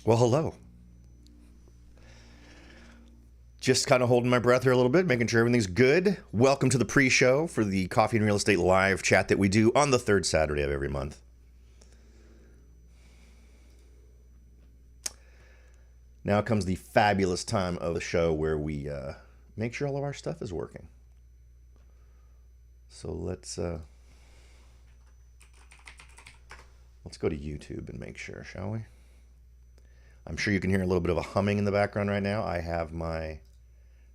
Well, hello. Just kind of holding my breath here a little bit, making sure everything's good. Welcome to the pre-show for the Coffee and Real Estate live chat that we do on the third Saturday of every month. Now comes the fabulous time of the show where we make sure all of our stuff is working. So let's go to YouTube and make sure, shall we? I'm sure you can hear a little bit of a humming in the background right now. I have my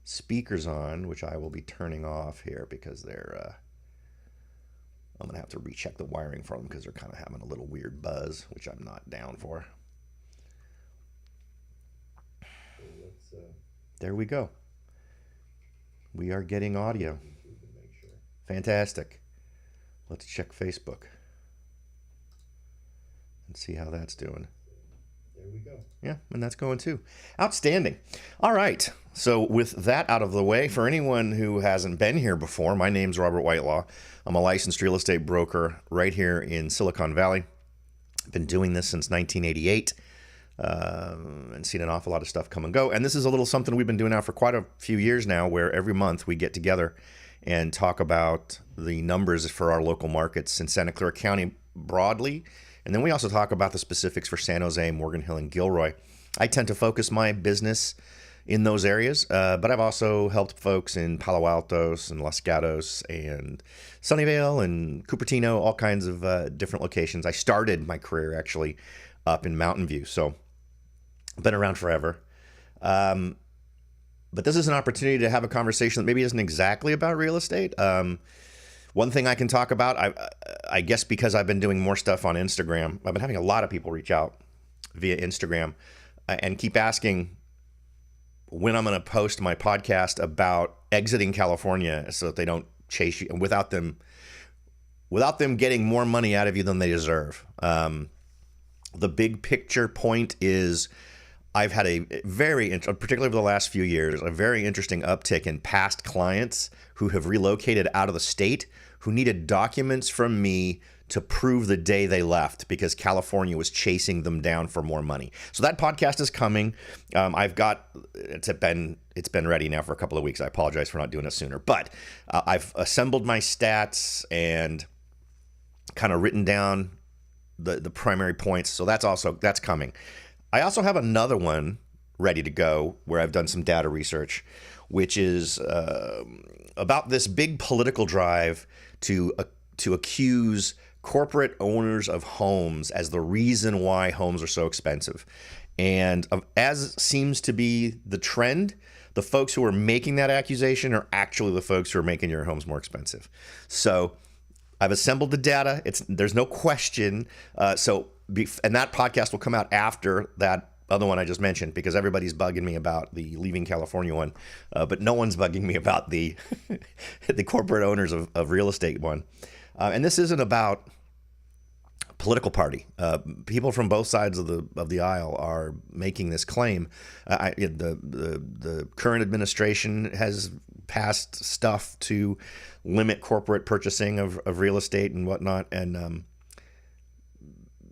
speakers on, which I will be turning off here because they're I'm gonna have to recheck the wiring for them because they're kind of having a little weird buzz, which I'm not down for. There we go. We are getting audio. Fantastic. Let's check Facebook and see how that's doing. There we go. Yeah, and that's going too. Outstanding. All right. So with that out of the way, for anyone who hasn't been here before, my name's Robert Whitelaw. I'm a licensed real estate broker right here in Silicon Valley. I've been doing this since 1988 and seen an awful lot of stuff come and go. And this is a little something we've been doing now for quite a few years now, where every month we get together and talk about the numbers for our local markets in Santa Clara County broadly. And then we also talk about the specifics for San Jose, Morgan Hill, and Gilroy. I tend to focus my business in those areas, but I've also helped folks in Palo Altos and Los Gatos and Sunnyvale and Cupertino, all kinds of different locations. I started my career actually up in Mountain View, so I've been around forever. But this is an opportunity to have a conversation that maybe isn't exactly about real estate. One thing I can talk about, I guess because I've been doing more stuff on Instagram, I've been having a lot of people reach out via Instagram and keep asking when I'm going to post my podcast about exiting California so that they don't chase you without them getting more money out of you than they deserve. The big picture point is I've had particularly over the last few years, a very interesting uptick in past clients who have relocated out of the state who needed documents from me to prove the day they left because California was chasing them down for more money. So that podcast is coming. It's been ready now for a couple of weeks. I apologize for not doing it sooner, but I've assembled my stats and kind of written down the primary points. So that's coming. I also have another one ready to go where I've done some data research, which is about this big political drive to accuse corporate owners of homes as the reason why homes are so expensive. And as seems to be the trend, the folks who are making that accusation are actually the folks who are making your homes more expensive. So I've assembled the data. There's no question. And that podcast will come out after that other one I just mentioned because everybody's bugging me about the leaving California one, but no one's bugging me about the the corporate owners of real estate one. And this isn't about political party. People from both sides of the aisle are making this claim. The current administration has passed stuff to limit corporate purchasing of real estate and whatnot. And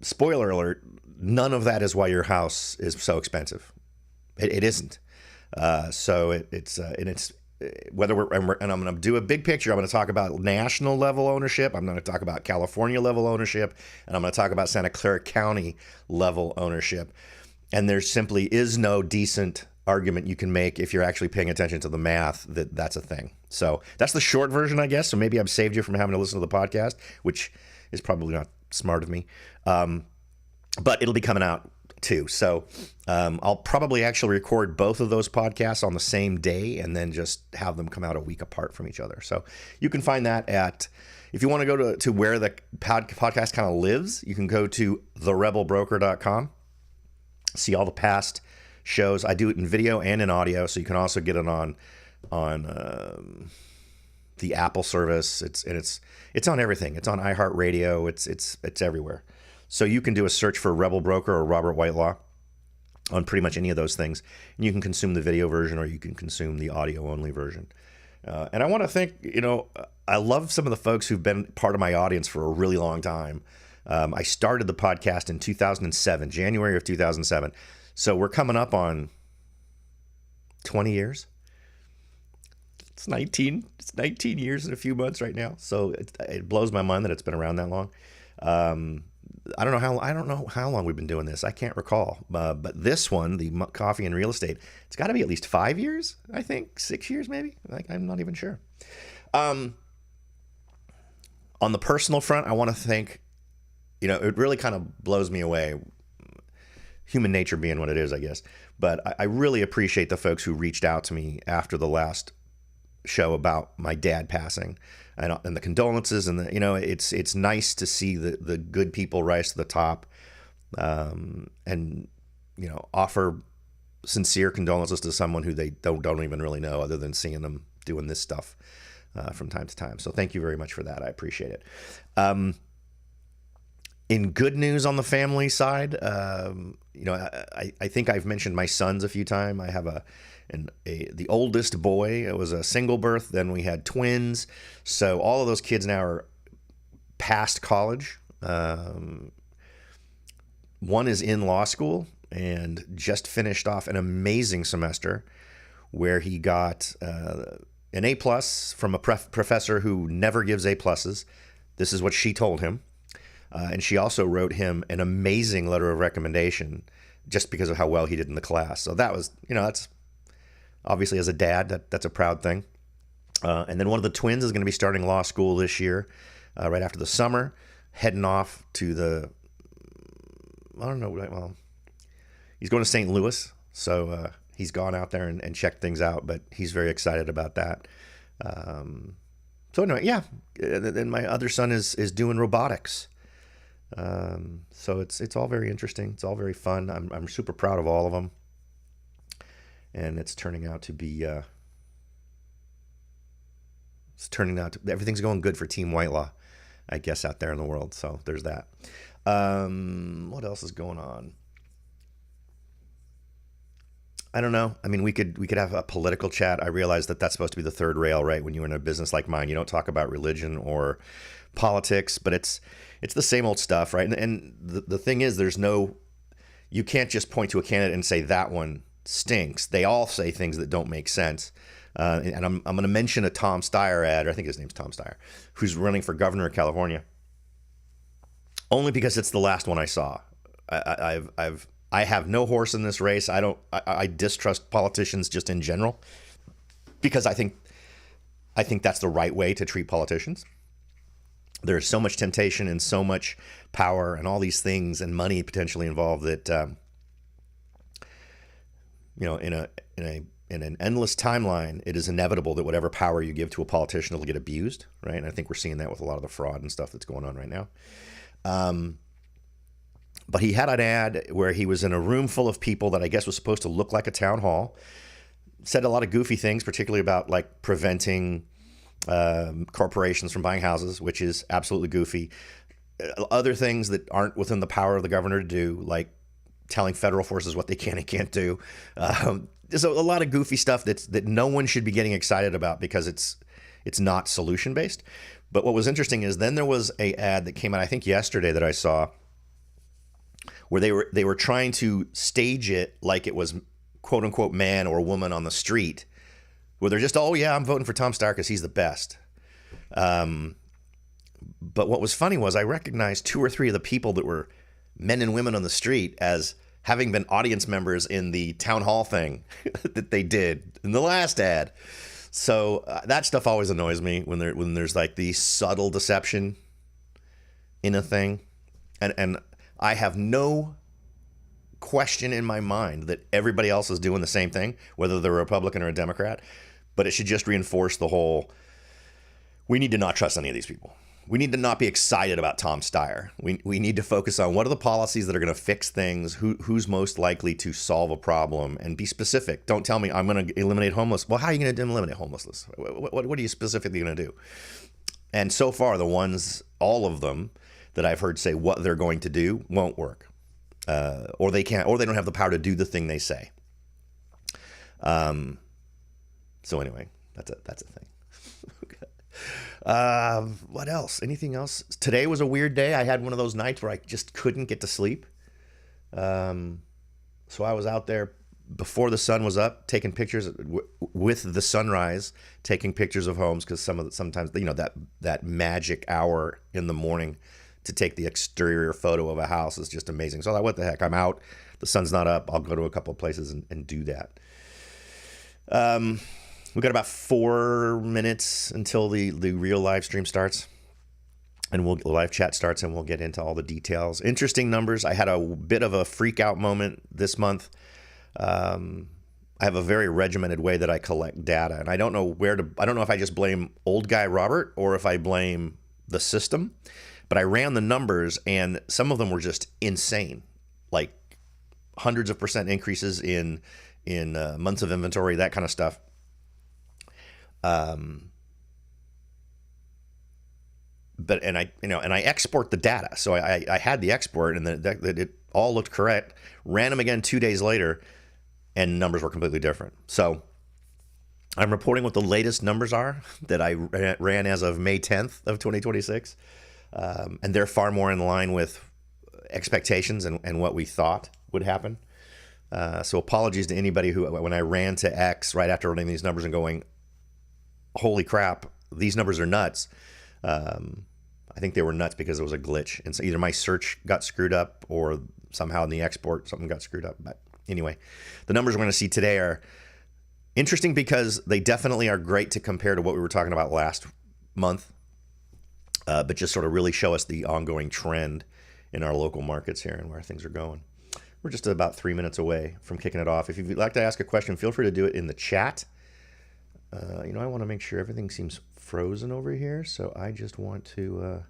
spoiler alert, none of that is why your house is so expensive. It isn't. Whether and I'm going to do a big picture. I'm going to talk about national level ownership. I'm going to talk about California level ownership, and I'm going to talk about Santa Clara County level ownership. And there simply is no decent argument you can make if you're actually paying attention to the math that's a thing. So that's the short version, I guess. So maybe I've saved you from having to listen to the podcast, which is probably not smart of me. But it'll be coming out too. So I'll probably actually record both of those podcasts on the same day and then just have them come out a week apart from each other. So you can find that if you want to go to where the podcast kind of lives, you can go to therebelbroker.com, see all the past shows. I do it in video and in audio, so you can also get it on the Apple service. It's on everything. It's on iHeartRadio. It's everywhere. So you can do a search for Rebel Broker or Robert Whitelaw on pretty much any of those things. And you can consume the video version or you can consume the audio only version. And I want to thank, I love some of the folks who've been part of my audience for a really long time. I started the podcast in 2007, January of 2007. So we're coming up on 20 years. It's 19 years in a few months right now. So it blows my mind that it's been around that long. I don't know how long we've been doing this. I can't recall. But this one, the coffee and real estate, it's got to be at least 5 years. I think 6 years, maybe. I'm not even sure. On the personal front, I want to thank, it really kind of blows me away, human nature being what it is, I guess. But I really appreciate the folks who reached out to me after the last show about my dad passing, and the condolences, and it's nice to see the good people rise to the top, and offer sincere condolences to someone who they don't even really know, other than seeing them doing this stuff from time to time. So thank you very much for that. I appreciate it. In good news on the family side, I think I've mentioned my sons a few times. I have the oldest boy. It was a single birth. Then we had twins. So all of those kids now are past college. One is in law school and just finished off an amazing semester where he got an A+ from a professor who never gives A+. This is what she told him. And she also wrote him an amazing letter of recommendation just because of how well he did in the class. So that was, that's obviously, as a dad, that's a proud thing. And then one of the twins is going to be starting law school this year, right after the summer, heading off to he's going to St. Louis. So he's gone out there and checked things out, but he's very excited about that. So anyway, yeah. Then my other son is doing robotics. So it's all very interesting. It's all very fun. I'm super proud of all of them. And it's turning out to be, everything's going good for Team Whitelaw, I guess, out there in the world. So there's that. What else is going on? I don't know. I mean, we could have a political chat. I realize that that's supposed to be the third rail, right? When you're in a business like mine, you don't talk about religion or politics, but it's the same old stuff, right? And the thing is, you can't just point to a candidate and say that one stinks. They all say things that don't make sense. And I'm going to mention a Tom Steyer ad, or I think his name's Tom Steyer, who's running for governor of California, only because it's the last one I saw. I have no horse in this race. I distrust politicians just in general, because I think that's the right way to treat politicians. There's so much temptation and so much power and all these things and money potentially involved that, in an endless timeline, it is inevitable that whatever power you give to a politician will get abused, right? And I think we're seeing that with a lot of the fraud and stuff that's going on right now. But he had an ad where he was in a room full of people that I guess was supposed to look like a town hall, said a lot of goofy things, particularly about like preventing corporations from buying houses, which is absolutely goofy. Other things that aren't within the power of the governor to do, like telling federal forces what they can and can't do. So a lot of goofy stuff that no one should be getting excited about because it's not solution based. But what was interesting is then there was a ad that came out, I think yesterday, that I saw, where they were trying to stage it like it was quote unquote man or woman on the street, where they're just, oh yeah, I'm voting for Tom Steyer because he's the best. But what was funny was I recognized 2 or 3 of the people that were men and women on the street as having been audience members in the town hall thing that they did in the last ad. So that stuff always annoys me when there's like the subtle deception in a thing. And I have no question in my mind that everybody else is doing the same thing, whether they're a Republican or a Democrat. But it should just reinforce the whole, we need to not trust any of these people. We need to not be excited about Tom Steyer. We need to focus on what are the policies that are going to fix things, who's most likely to solve a problem, and be specific. Don't tell me I'm going to eliminate homelessness. Well, how are you going to eliminate homelessness? What are you specifically going to do? And so far, all of them that I've heard say what they're going to do won't work, or they can't, or they don't have the power to do the thing they say. So anyway, that's a thing. What else? Anything else? Today was a weird day. I had one of those nights where I just couldn't get to sleep. So I was out there before the sun was up, taking pictures with the sunrise, taking pictures of homes, because sometimes that magic hour in the morning to take the exterior photo of a house is just amazing. So I thought, what the heck? I'm out. The sun's not up. I'll go to a couple of places and do that. We got about 4 minutes until the real live stream starts, and the live chat starts, and we'll get into all the details. Interesting numbers. I had a bit of a freak out moment this month. I have a very regimented way that I collect data, and I don't know if I just blame old guy Robert or if I blame the system, but I ran the numbers and some of them were just insane, like hundreds of % increases in months of inventory, that kind of stuff. And I export the data. So I had the export, and it all looked correct. Ran them again 2 days later, and numbers were completely different. So I'm reporting what the latest numbers are that I ran as of May 10th of 2026. And they're far more in line with expectations and what we thought would happen. So apologies to anybody who, when I ran to X right after running these numbers and going, holy crap, these numbers are nuts. I think they were nuts because it was a glitch. And so either my search got screwed up or somehow in the export something got screwed up. But anyway, the numbers we're going to see today are interesting because they definitely are great to compare to what we were talking about last month, but just sort of really show us the ongoing trend in our local markets here and where things are going. We're just about 3 minutes away from kicking it off. If you'd like to ask a question, feel free to do it in the chat. I want to make sure everything seems frozen over here, so I just want to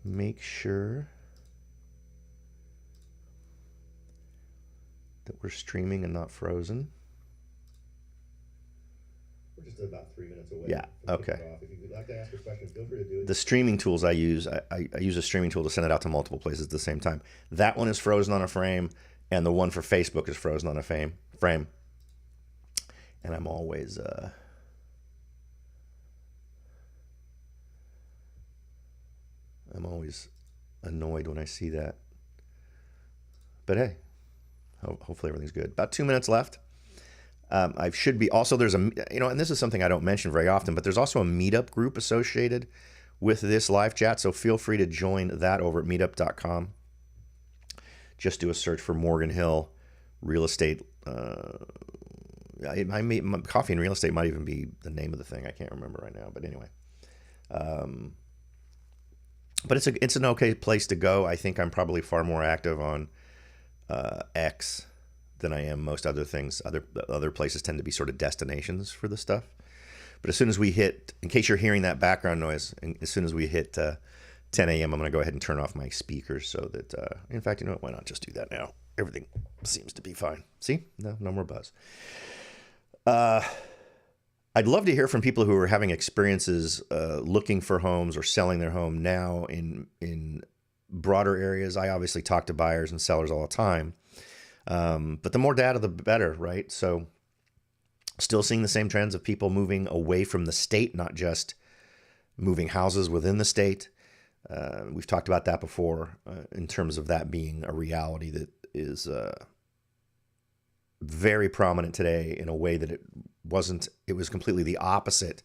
make sure that we're streaming and not frozen. We're just about 3 minutes away. Yeah, okay. If you'd like to ask a question, feel free to do it. The streaming tools I use, I use a streaming tool to send it out to multiple places at the same time. That one is frozen on a frame, and the one for Facebook is frozen on a frame. And I'm always annoyed when I see that. But hey, hopefully everything's good. About 2 minutes left. I should be also, there's and this is something I don't mention very often, but there's also a meetup group associated with this live chat. So feel free to join that over at meetup.com. Just do a search for Morgan Hill real estate. Coffee and real estate might even be the name of the thing. I can't remember right now, but anyway. But it's an okay place to go. I think I'm probably far more active on X than I am most other things. Other places tend to be sort of destinations for the stuff. But as soon as we hit, in case you're hearing that background noise, as soon as we hit 10 a.m., I'm going to go ahead and turn off my speakers so that, in fact, you know what? Why not just do that now? Everything seems to be fine. See? No more buzz. I'd love to hear from people who are having experiences looking for homes or selling their home now in broader areas. I obviously talk to buyers and sellers all the time. But the more data, the better, right? So still seeing the same trends of people moving away from the state, not just moving houses within the state. We've talked about that before in terms of that being a reality that is very prominent today in a way that it wasn't. It was completely the opposite,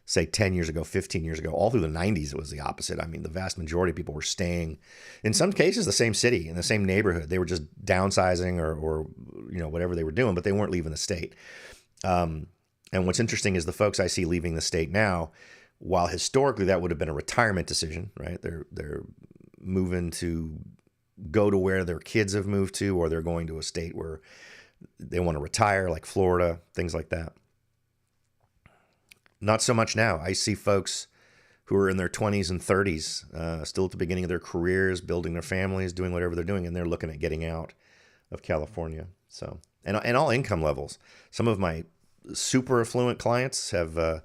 say 10 years ago, 15 years ago. All through the 90s, it was the opposite. I mean, the vast majority of people were staying, in some cases, the same city, in the same neighborhood. They were just downsizing or whatever they were doing, but they weren't leaving the state. And what's interesting is the folks I see leaving the state now, while historically that would have been a retirement decision, right? They're moving to go to where their kids have moved to, or they're going to a state where they want to retire, like Florida, things like that. Not so much now. I see folks who are in their 20s and 30s, still at the beginning of their careers, building their families, doing whatever they're doing, and they're looking at getting out of California. So, and all income levels. Some of my super affluent clients have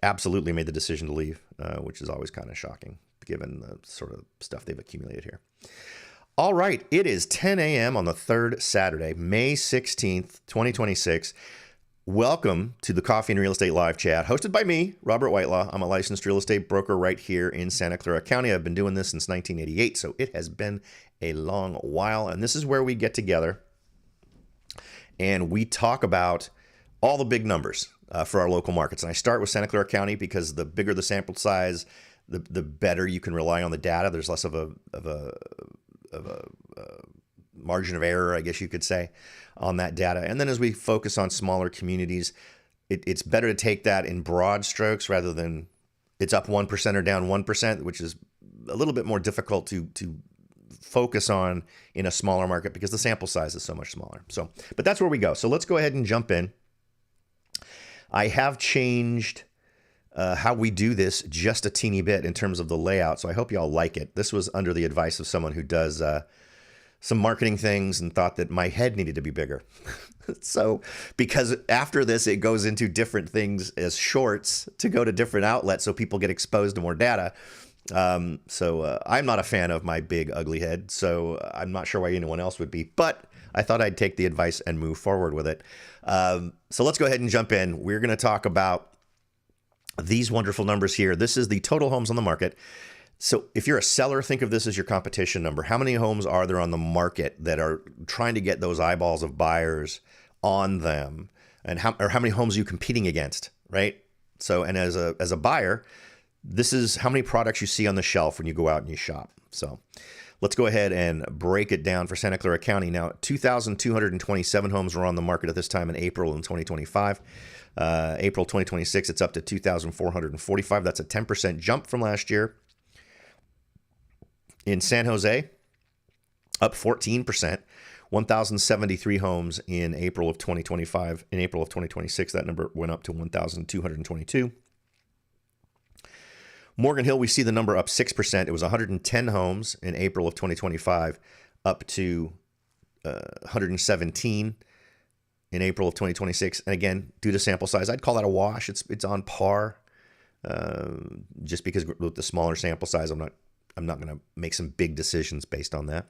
absolutely made the decision to leave, which is always kind of shocking, given the sort of stuff they've accumulated here. All right, it is 10 a.m. on the third Saturday, May 16th, 2026. Welcome to the Coffee and Real Estate Live Chat, hosted by me, Robert Whitelaw. I'm a licensed real estate broker right here in Santa Clara County. I've been doing this since 1988, so it has been a long while. And this is where we get together and we talk about all the big numbers for our local markets. And I start with Santa Clara County because the bigger the sample size, the better you can rely on the data. There's less of a margin of error, I guess you could say, on that data. And then as we focus on smaller communities, it's better to take that in broad strokes rather than it's up 1% or down 1%, which is a little bit more difficult to focus on in a smaller market because the sample size is so much smaller. So, but that's where we go. So let's go ahead and jump in. I have changed how we do this just a teeny bit in terms of the layout. So I hope you all like it. This was under the advice of someone who does some marketing things and thought that my head needed to be bigger. So, because after this, it goes into different things as shorts to go to different outlets so people get exposed to more data. So I'm not a fan of my big, ugly head. So I'm not sure why anyone else would be, but I thought I'd take the advice and move forward with it. So let's go ahead and jump in. We're going to talk about these wonderful numbers here. This is the total homes on the market. So if you're a seller, think of this as your competition number. How many homes are there on the market that are trying to get those eyeballs of buyers on them? And how many homes are you competing against, right? So, and as a buyer, this is how many products you see on the shelf when you go out and you shop. So let's go ahead and break it down for Santa Clara County. Now, 2,227 homes were on the market at this time in April in 2025. April 2026, it's up to 2,445. That's a 10% jump from last year. In San Jose, up 14%, 1,073 homes in April of 2025. In April of 2026, that number went up to 1,222. Morgan Hill, we see the number up 6%. It was 110 homes in April of 2025, up to 117 in April of 2026. And again, due to sample size, I'd call that a wash. It's on par, just because with the smaller sample size, I'm not going to make some big decisions based on that.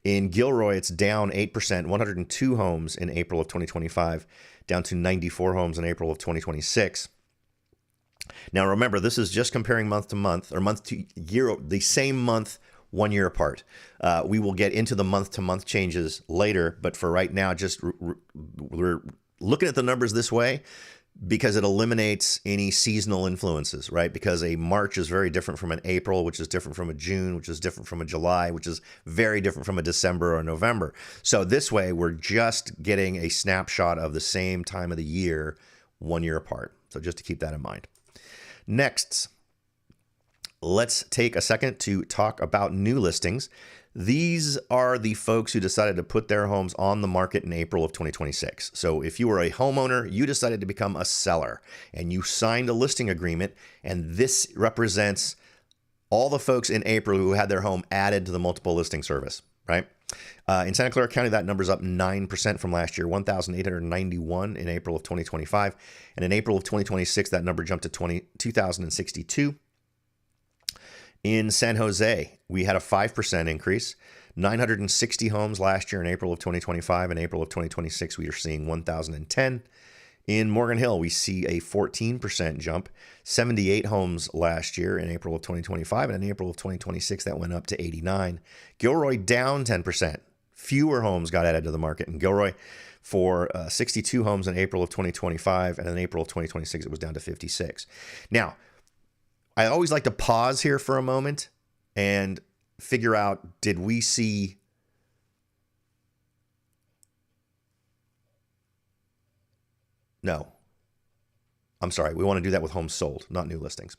In Gilroy, it's down 8%, 102 homes in April of 2025, down to 94 homes in April of 2026. Now, remember, this is just comparing month to month or month to year, the same month, 1 year apart. We will get into the month to month changes later, but for right now, just we're looking at the numbers this way because it eliminates any seasonal influences, right? Because a March is very different from an April, which is different from a June, which is different from a July, which is very different from a December or November. So this way, we're just getting a snapshot of the same time of the year, 1 year apart. So just to keep that in mind. Next, let's take a second to talk about new listings. These are the folks who decided to put their homes on the market in April of 2026. So if you were a homeowner, you decided to become a seller and you signed a listing agreement, and this represents all the folks in April who had their home added to the multiple listing service, right? In Santa Clara County, that number's up 9% from last year, 1,891 in April of 2025. And in April of 2026, that number jumped to 2,062. In San Jose, we had a 5% increase, 960 homes last year in April of 2025. In April of 2026, we are seeing 1,010. In Morgan Hill, we see a 14% jump, 78 homes last year in April of 2025. And in April of 2026, that went up to 89. Gilroy down 10%. Fewer homes got added to the market in Gilroy for 62 homes in April of 2025. And in April of 2026, it was down to 56. Now, I always like to pause here for a moment and figure out, did we see No, I'm sorry. We want to do that with homes sold, not new listings.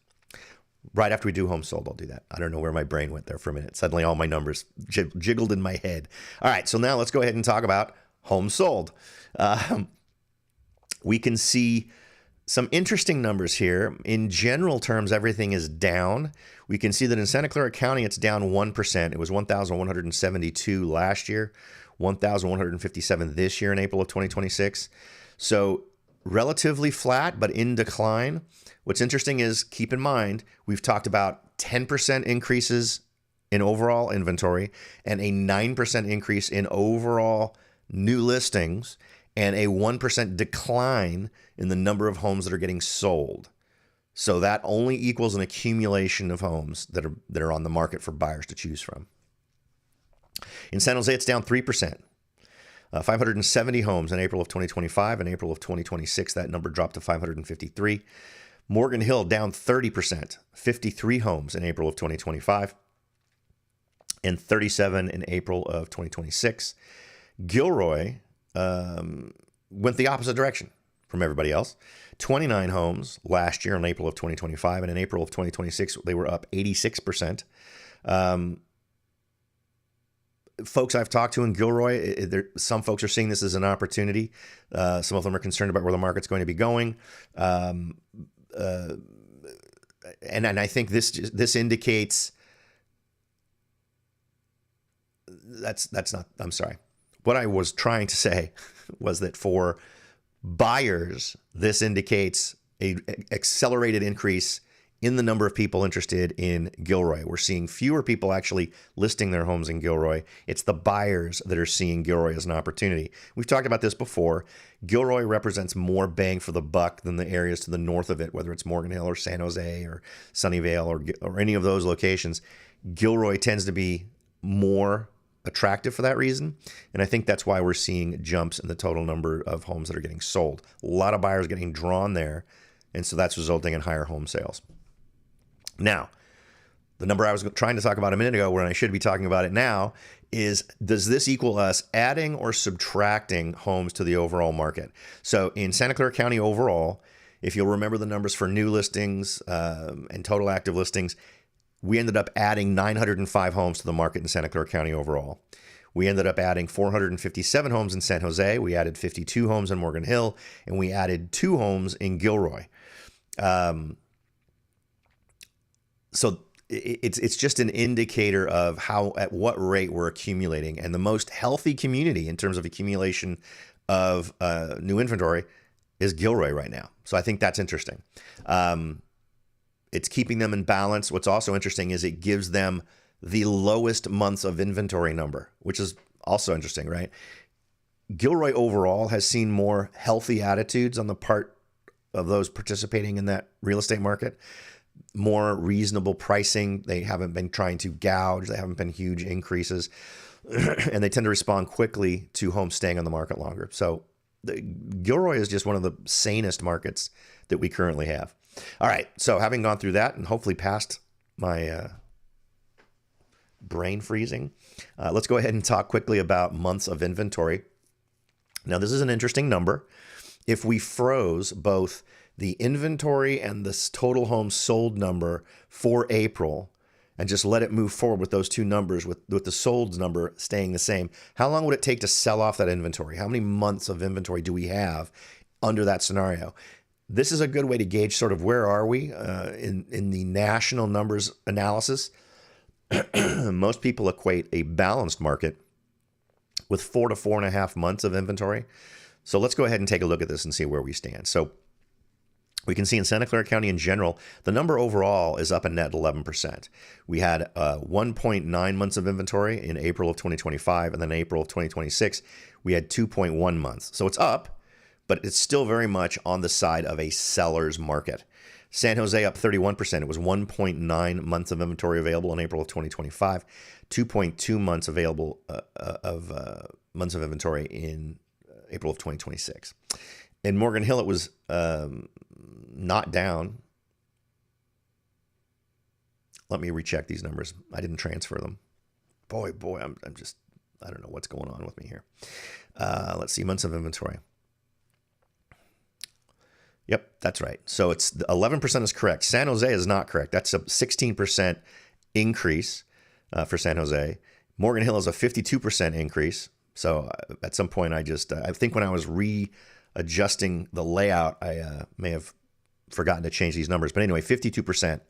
Right after we do homes sold, I'll do that. I don't know where my brain went there for a minute. Suddenly all my numbers jiggled in my head. All right, so now let's go ahead and talk about homes sold. We can see some interesting numbers here. In general terms, everything is down. We can see that in Santa Clara County, it's down 1%. It was 1,172 last year, 1,157 this year in April of 2026. So relatively flat, but in decline. What's interesting is, keep in mind, we've talked about 10% increases in overall inventory and a 9% increase in overall new listings. and a 1% decline in the number of homes that are getting sold. So that only equals an accumulation of homes that are on the market for buyers to choose from. In San Jose, it's down 3%. 570 homes in April of 2025. In April of 2026, that number dropped to 553. Morgan Hill down 30%, 53 homes in April of 2025 and 37 in April of 2026. Gilroy went the opposite direction from everybody else. 29 homes last year in April of 2025, and in April of 2026, they were up 86%. Folks I've talked to in Gilroy, some folks are seeing this as an opportunity. Some of them are concerned about where the market's going to be going. And I think this indicates that's not, I'm sorry. What I was trying to say was that for buyers, this indicates a accelerated increase in the number of people interested in Gilroy. We're seeing fewer people actually listing their homes in Gilroy. It's the buyers that are seeing Gilroy as an opportunity. We've talked about this before. Gilroy represents more bang for the buck than the areas to the north of it, whether it's Morgan Hill or San Jose or Sunnyvale or any of those locations. Gilroy tends to be more attractive for that reason. And I think that's why we're seeing jumps in the total number of homes that are getting sold. A lot of buyers getting drawn there. And so that's resulting in higher home sales. Now, the number I was trying to talk about a minute ago, when I should be talking about it now, is does this equal us adding or subtracting homes to the overall market? So in Santa Clara County overall, if you'll remember the numbers for new listings and total active listings, we ended up adding 905 homes to the market in Santa Clara County overall. We ended up adding 457 homes in San Jose. We added 52 homes in Morgan Hill, and we added 2 homes in Gilroy. So it's just an indicator of at what rate we're accumulating. And the most healthy community in terms of accumulation of new inventory is Gilroy right now. So I think that's interesting. It's keeping them in balance. What's also interesting is it gives them the lowest months of inventory number, which is also interesting, right? Gilroy overall has seen more healthy attitudes on the part of those participating in that real estate market, more reasonable pricing. They haven't been trying to gouge. They haven't been huge increases, and they tend to respond quickly to homes staying on the market longer. So Gilroy is just one of the sanest markets that we currently have. All right, so having gone through that and hopefully past my brain freezing, let's go ahead and talk quickly about months of inventory. Now, this is an interesting number. If we froze both the inventory and the total homes sold number for April and just let it move forward with those two numbers, with the solds number staying the same, how long would it take to sell off that inventory? How many months of inventory do we have under that scenario? This is a good way to gauge sort of where are we in the national numbers analysis. Most people equate a balanced market with 4 to 4.5 months of inventory. So let's go ahead and take a look at this and see where we stand. So we can see in Santa Clara County in general, the number overall is up a net 11%. We had 1.9 months of inventory in April of 2025, and then April of 2026, we had 2.1 months. So it's up, but it's still very much on the side of a seller's market. San Jose up 31%. It was 1.9 months of inventory available in April of 2025, 2.2 months available months of inventory in April of 2026. In Morgan Hill, it was not down. Let me recheck these numbers. I didn't transfer them. Boy, I'm just, I don't know what's going on with me here. Let's see, months of inventory. Yep, that's right. So it's 11% is correct. San Jose is not correct. That's a 16% increase for San Jose. Morgan Hill is a 52% increase. So at some point, I think when I was readjusting the layout, I may have forgotten to change these numbers. But anyway, 52%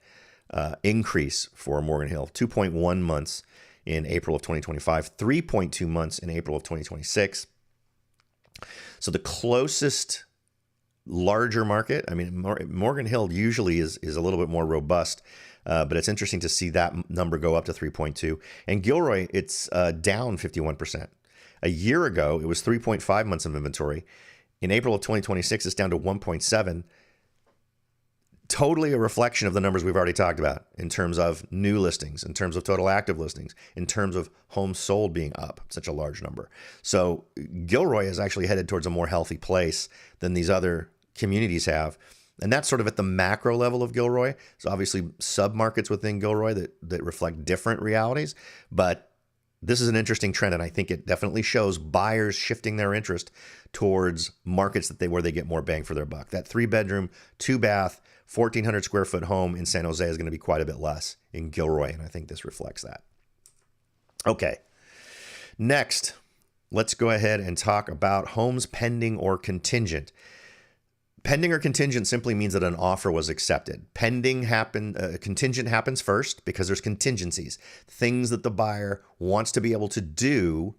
increase for Morgan Hill, 2.1 months in April of 2025, 3.2 months in April of 2026. So the closest larger market, I mean, Morgan Hill usually is a little bit more robust, but it's interesting to see that number go up to 3.2. And Gilroy, it's down 51%. A year ago, it was 3.5 months of inventory. In April of 2026, it's down to 1.7. Totally a reflection of the numbers we've already talked about in terms of new listings, in terms of total active listings, in terms of homes sold being up such a large number. So Gilroy is actually headed towards a more healthy place than these other communities have. And that's sort of at the macro level of Gilroy. So obviously sub-markets within Gilroy that reflect different realities. But this is an interesting trend, and I think it definitely shows buyers shifting their interest towards markets where they get more bang for their buck. That 3-bedroom, 2-bath, 1,400 square foot home in San Jose is going to be quite a bit less in Gilroy, and I think this reflects that. Okay, next, let's go ahead and talk about homes pending or contingent. Pending or contingent simply means that an offer was accepted. Contingent happens first because there's contingencies, things that the buyer wants to be able to do.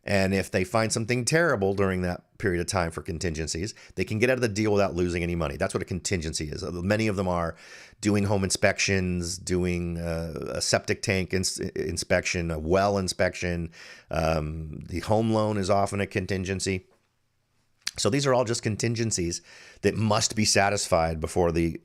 And if they find something terrible during that period of time for contingencies, they can get out of the deal without losing any money. That's what a contingency is. Many of them are doing home inspections, doing a septic tank inspection, a well inspection. The home loan is often a contingency. So these are all just contingencies that must be satisfied before the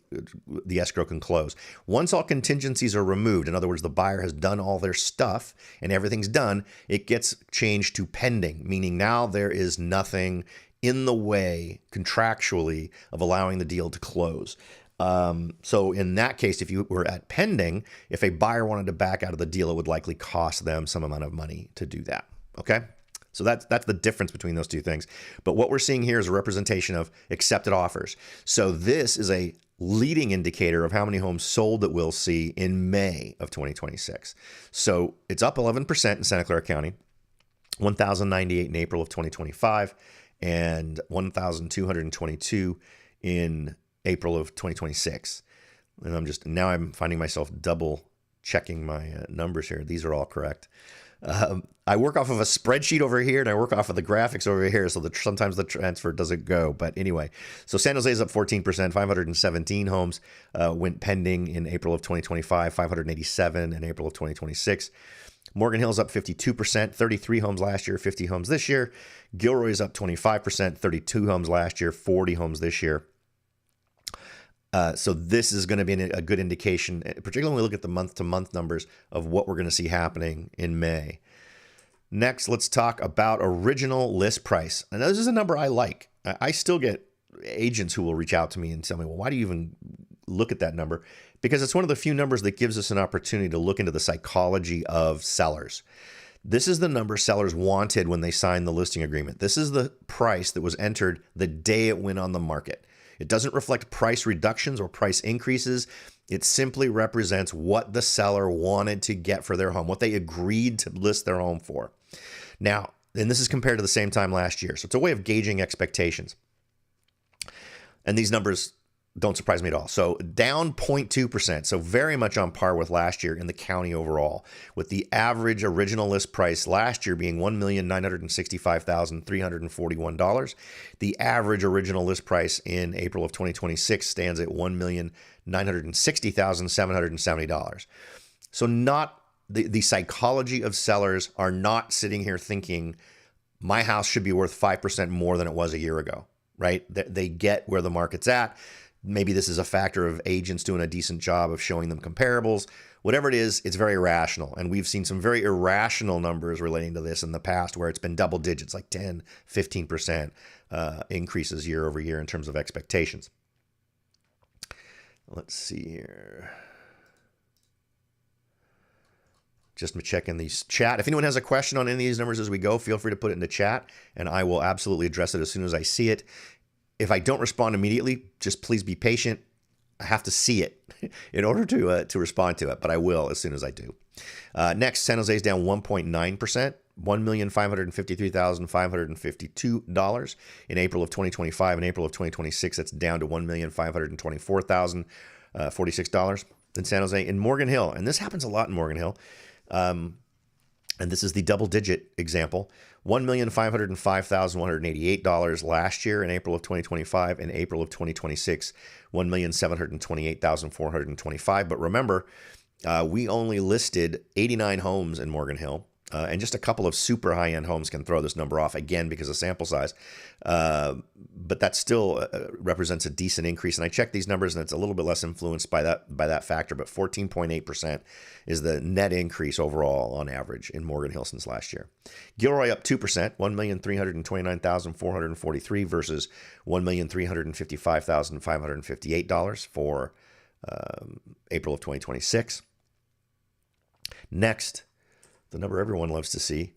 escrow can close. Once all contingencies are removed, in other words, the buyer has done all their stuff and everything's done, it gets changed to pending, meaning now there is nothing in the way contractually of allowing the deal to close. So in that case, if you were at pending, if a buyer wanted to back out of the deal, it would likely cost them some amount of money to do that. Okay? So that's the difference between those two things. But what we're seeing here is a representation of accepted offers. So this is a leading indicator of how many homes sold that we'll see in May of 2026. So it's up 11% in Santa Clara County, 1,098 in April of 2025, and 1,222 in April of 2026. And I'm finding myself double checking my numbers here. These are all correct. I work off of a spreadsheet over here and I work off of the graphics over here. So sometimes the transfer doesn't go. But anyway, so San Jose is up 14%, 517 homes went pending in April of 2025, 587 in April of 2026. Morgan Hill's up 52%, 33 homes last year, 50 homes this year. Gilroy's up 25%, 32 homes last year, 40 homes this year. So this is going to be a good indication, particularly when we look at the month-to-month numbers of what we're going to see happening in May. Next, let's talk about original list price. And this is a number I like. I still get agents who will reach out to me and tell me, well, why do you even look at that number? Because it's one of the few numbers that gives us an opportunity to look into the psychology of sellers. This is the number sellers wanted when they signed the listing agreement. This is the price that was entered the day it went on the market. It doesn't reflect price reductions or price increases. It simply represents what the seller wanted to get for their home, what they agreed to list their home for. Now, and this is compared to the same time last year. So it's a way of gauging expectations. And these numbers don't surprise me at all. So down 0.2%. So very much on par with last year in the county overall, with the average original list price last year being $1,965,341. The average original list price in April of 2026 stands at $1,960,770. So not the psychology of sellers are not sitting here thinking my house should be worth 5% more than it was a year ago, right? They get where the market's at. Maybe this is a factor of agents doing a decent job of showing them comparables. Whatever it is, it's very irrational. And we've seen some very irrational numbers relating to this in the past where it's been double digits, like 10, 15% increases year over year in terms of expectations. Let's see here. Just checking these chat. If anyone has a question on any of these numbers as we go, feel free to put it in the chat and I will absolutely address it as soon as I see it. If I don't respond immediately, just please be patient. I have to see it in order to respond to it, but I will as soon as I do. Next, San Jose is down 1.9%, $1,553,552 in April of 2025. In April of 2026, that's down to $1,524,046 in San Jose. In Morgan Hill, and this happens a lot in Morgan Hill, and this is the double-digit example, $1,505,188 last year in April of 2025. In April of 2026, $1,728,425. But remember, we only listed 89 homes in Morgan Hill. And just a couple of super high-end homes can throw this number off, again, because of sample size. But that still represents a decent increase. And I checked these numbers, and it's a little bit less influenced by that factor. But 14.8% is the net increase overall on average in Morgan Hill since last year. Gilroy up 2%, 1,329,443 versus $1,355,558 for April of 2026. Next, the number everyone loves to see.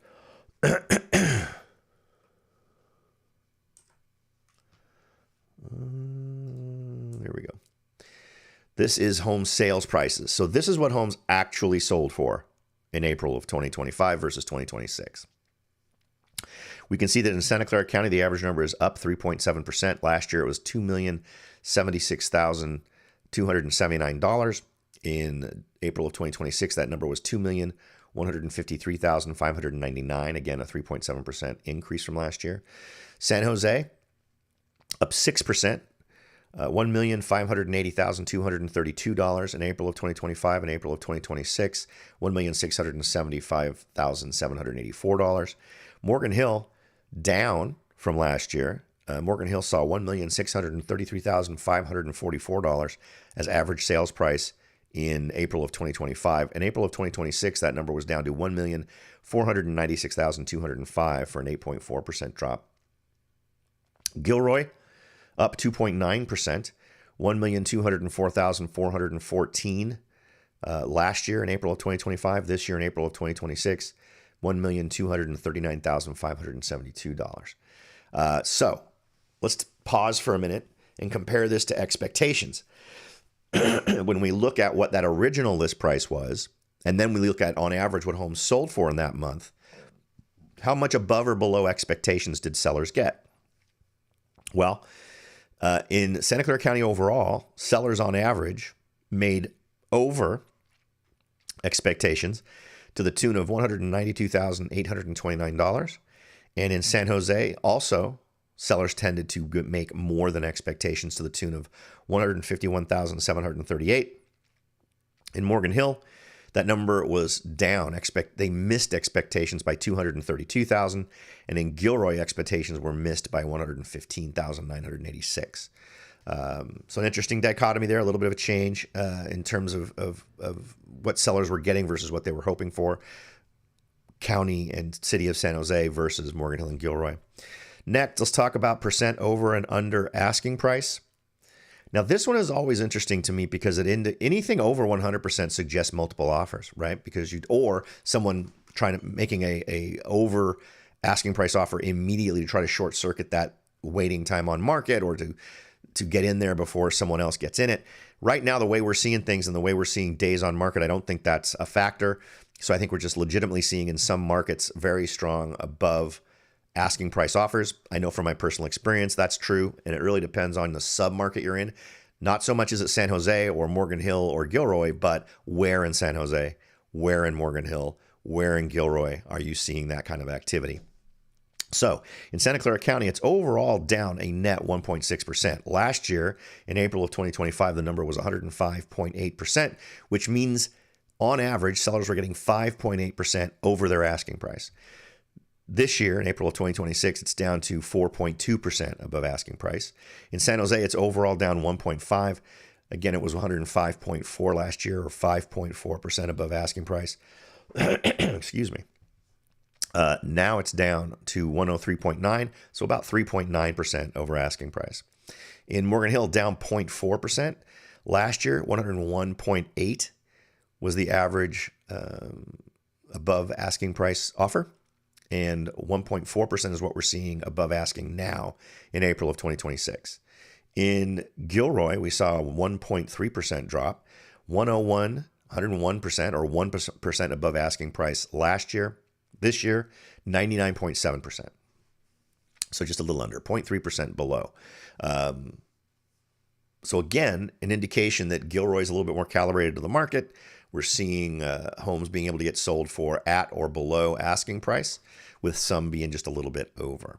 There we go. This is home sales prices. So this is what homes actually sold for in April of 2025 versus 2026. We can see that in Santa Clara County, the average number is up 3.7%. Last year, it was $2,076,279. In April of 2026, that number was $2,153,599. Again, a 3.7% increase from last year. San Jose, up 6%, $1,580,232 in April of 2025. In April of 2026, $1,675,784. Morgan Hill, down from last year. Morgan Hill saw $1,633,544 as average sales price in April of 2025. In April of 2026, that number was down to $1,496,205 for an 8.4% drop. Gilroy, up 2.9%, $1,204,414 last year in April of 2025. This year in April of 2026, $1,239,572. So let's pause for a minute and compare this to expectations. When we look at what that original list price was, and then we look at on average what homes sold for in that month, how much above or below expectations did sellers get? Well, in Santa Clara County overall, sellers on average made over expectations to the tune of $192,829. And in San Jose, also, sellers tended to make more than expectations to the tune of $151,738. In Morgan Hill, that number was down. They missed expectations by $232,000, and in Gilroy, expectations were missed by $115,986. So an interesting dichotomy there, a little bit of a change in terms of what sellers were getting versus what they were hoping for. County and City of San Jose versus Morgan Hill and Gilroy. Next, let's talk about percent over and under asking price. Now, this one is always interesting to me because anything over 100% suggests multiple offers, right? Because or someone making a over asking price offer immediately to try to short circuit that waiting time on market or to get in there before someone else gets in it. Right now, the way we're seeing things and the way we're seeing days on market, I don't think that's a factor. So I think we're just legitimately seeing in some markets very strong above asking price offers. I know from my personal experience that's true, and it really depends on the sub-market you're in. Not so much is it San Jose or Morgan Hill or Gilroy, but where in San Jose, where in Morgan Hill, where in Gilroy are you seeing that kind of activity? So in Santa Clara County, it's overall down a net 1.6%. Last year, in April of 2025, the number was 105.8%, which means on average, sellers were getting 5.8% over their asking price. This year, in April of 2026, it's down to 4.2% above asking price. In San Jose, it's overall down 1.5%. Again, it was 105.4% last year, or 5.4% above asking price. Excuse me. Now it's down to 103.9%, so about 3.9% over asking price. In Morgan Hill, down 0.4%. Last year, 101.8% was the average above asking price offer. And 1.4% is what we're seeing above asking now in April of 2026. In Gilroy, we saw a 1.3% drop, 101% or 1% above asking price last year. This year, 99.7%. So just a little under, 0.3% below. So again, an indication that Gilroy is a little bit more calibrated to the market. We're seeing homes being able to get sold for at or below asking price, with some being just a little bit over.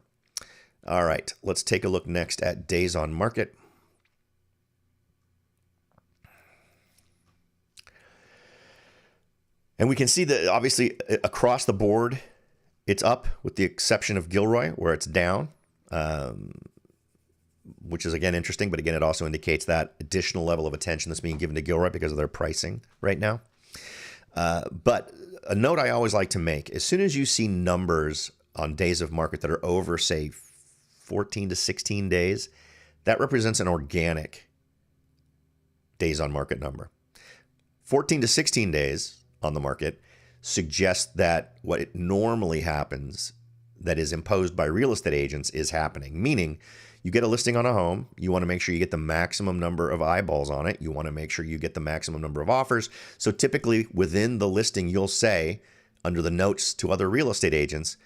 All right, let's take a look next at days on market. And we can see that obviously across the board, it's up with the exception of Gilroy, where it's down, which is, again, interesting. But again, it also indicates that additional level of attention that's being given to Gilroy because of their pricing right now. But a note I always like to make, as soon as you see numbers on days of market that are over, say, 14 to 16 days, that represents an organic days on market number. 14 to 16 days on the market suggests that what it normally happens that is imposed by real estate agents is happening, meaning you get a listing on a home, you want to make sure you get the maximum number of eyeballs on it, you want to make sure you get the maximum number of offers. So typically within the listing, you'll say under the notes to other real estate agents,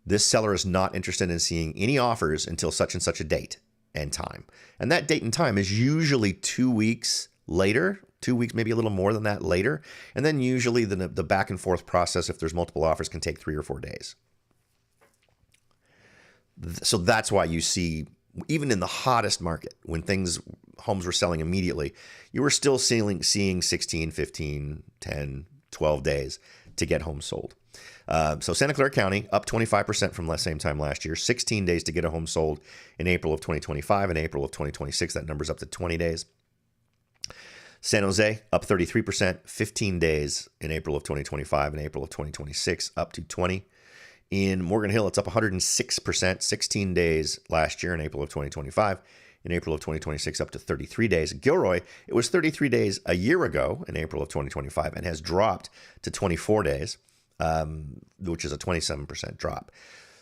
this seller is not interested in seeing any offers until such and such a date and time. And that date and time is usually 2 weeks later, 2 weeks, maybe a little more than that later. And then usually the back and forth process, if there's multiple offers, can take 3 or 4 days. So that's why you see, even in the hottest market, when homes were selling immediately, you were still seeing 16, 15, 10, 12 days to get homes sold. So Santa Clara County up 25% from same time last year, 16 days to get a home sold in April of 2025. In April of 2026, that number's up to 20 days. San Jose up 33%, 15 days in April of 2025. In April of 2026, up to 20. In Morgan Hill, it's up 106%, 16 days last year in April of 2025. In April of 2026, up to 33 days. Gilroy, it was 33 days a year ago in April of 2025 and has dropped to 24 days, which is a 27% drop.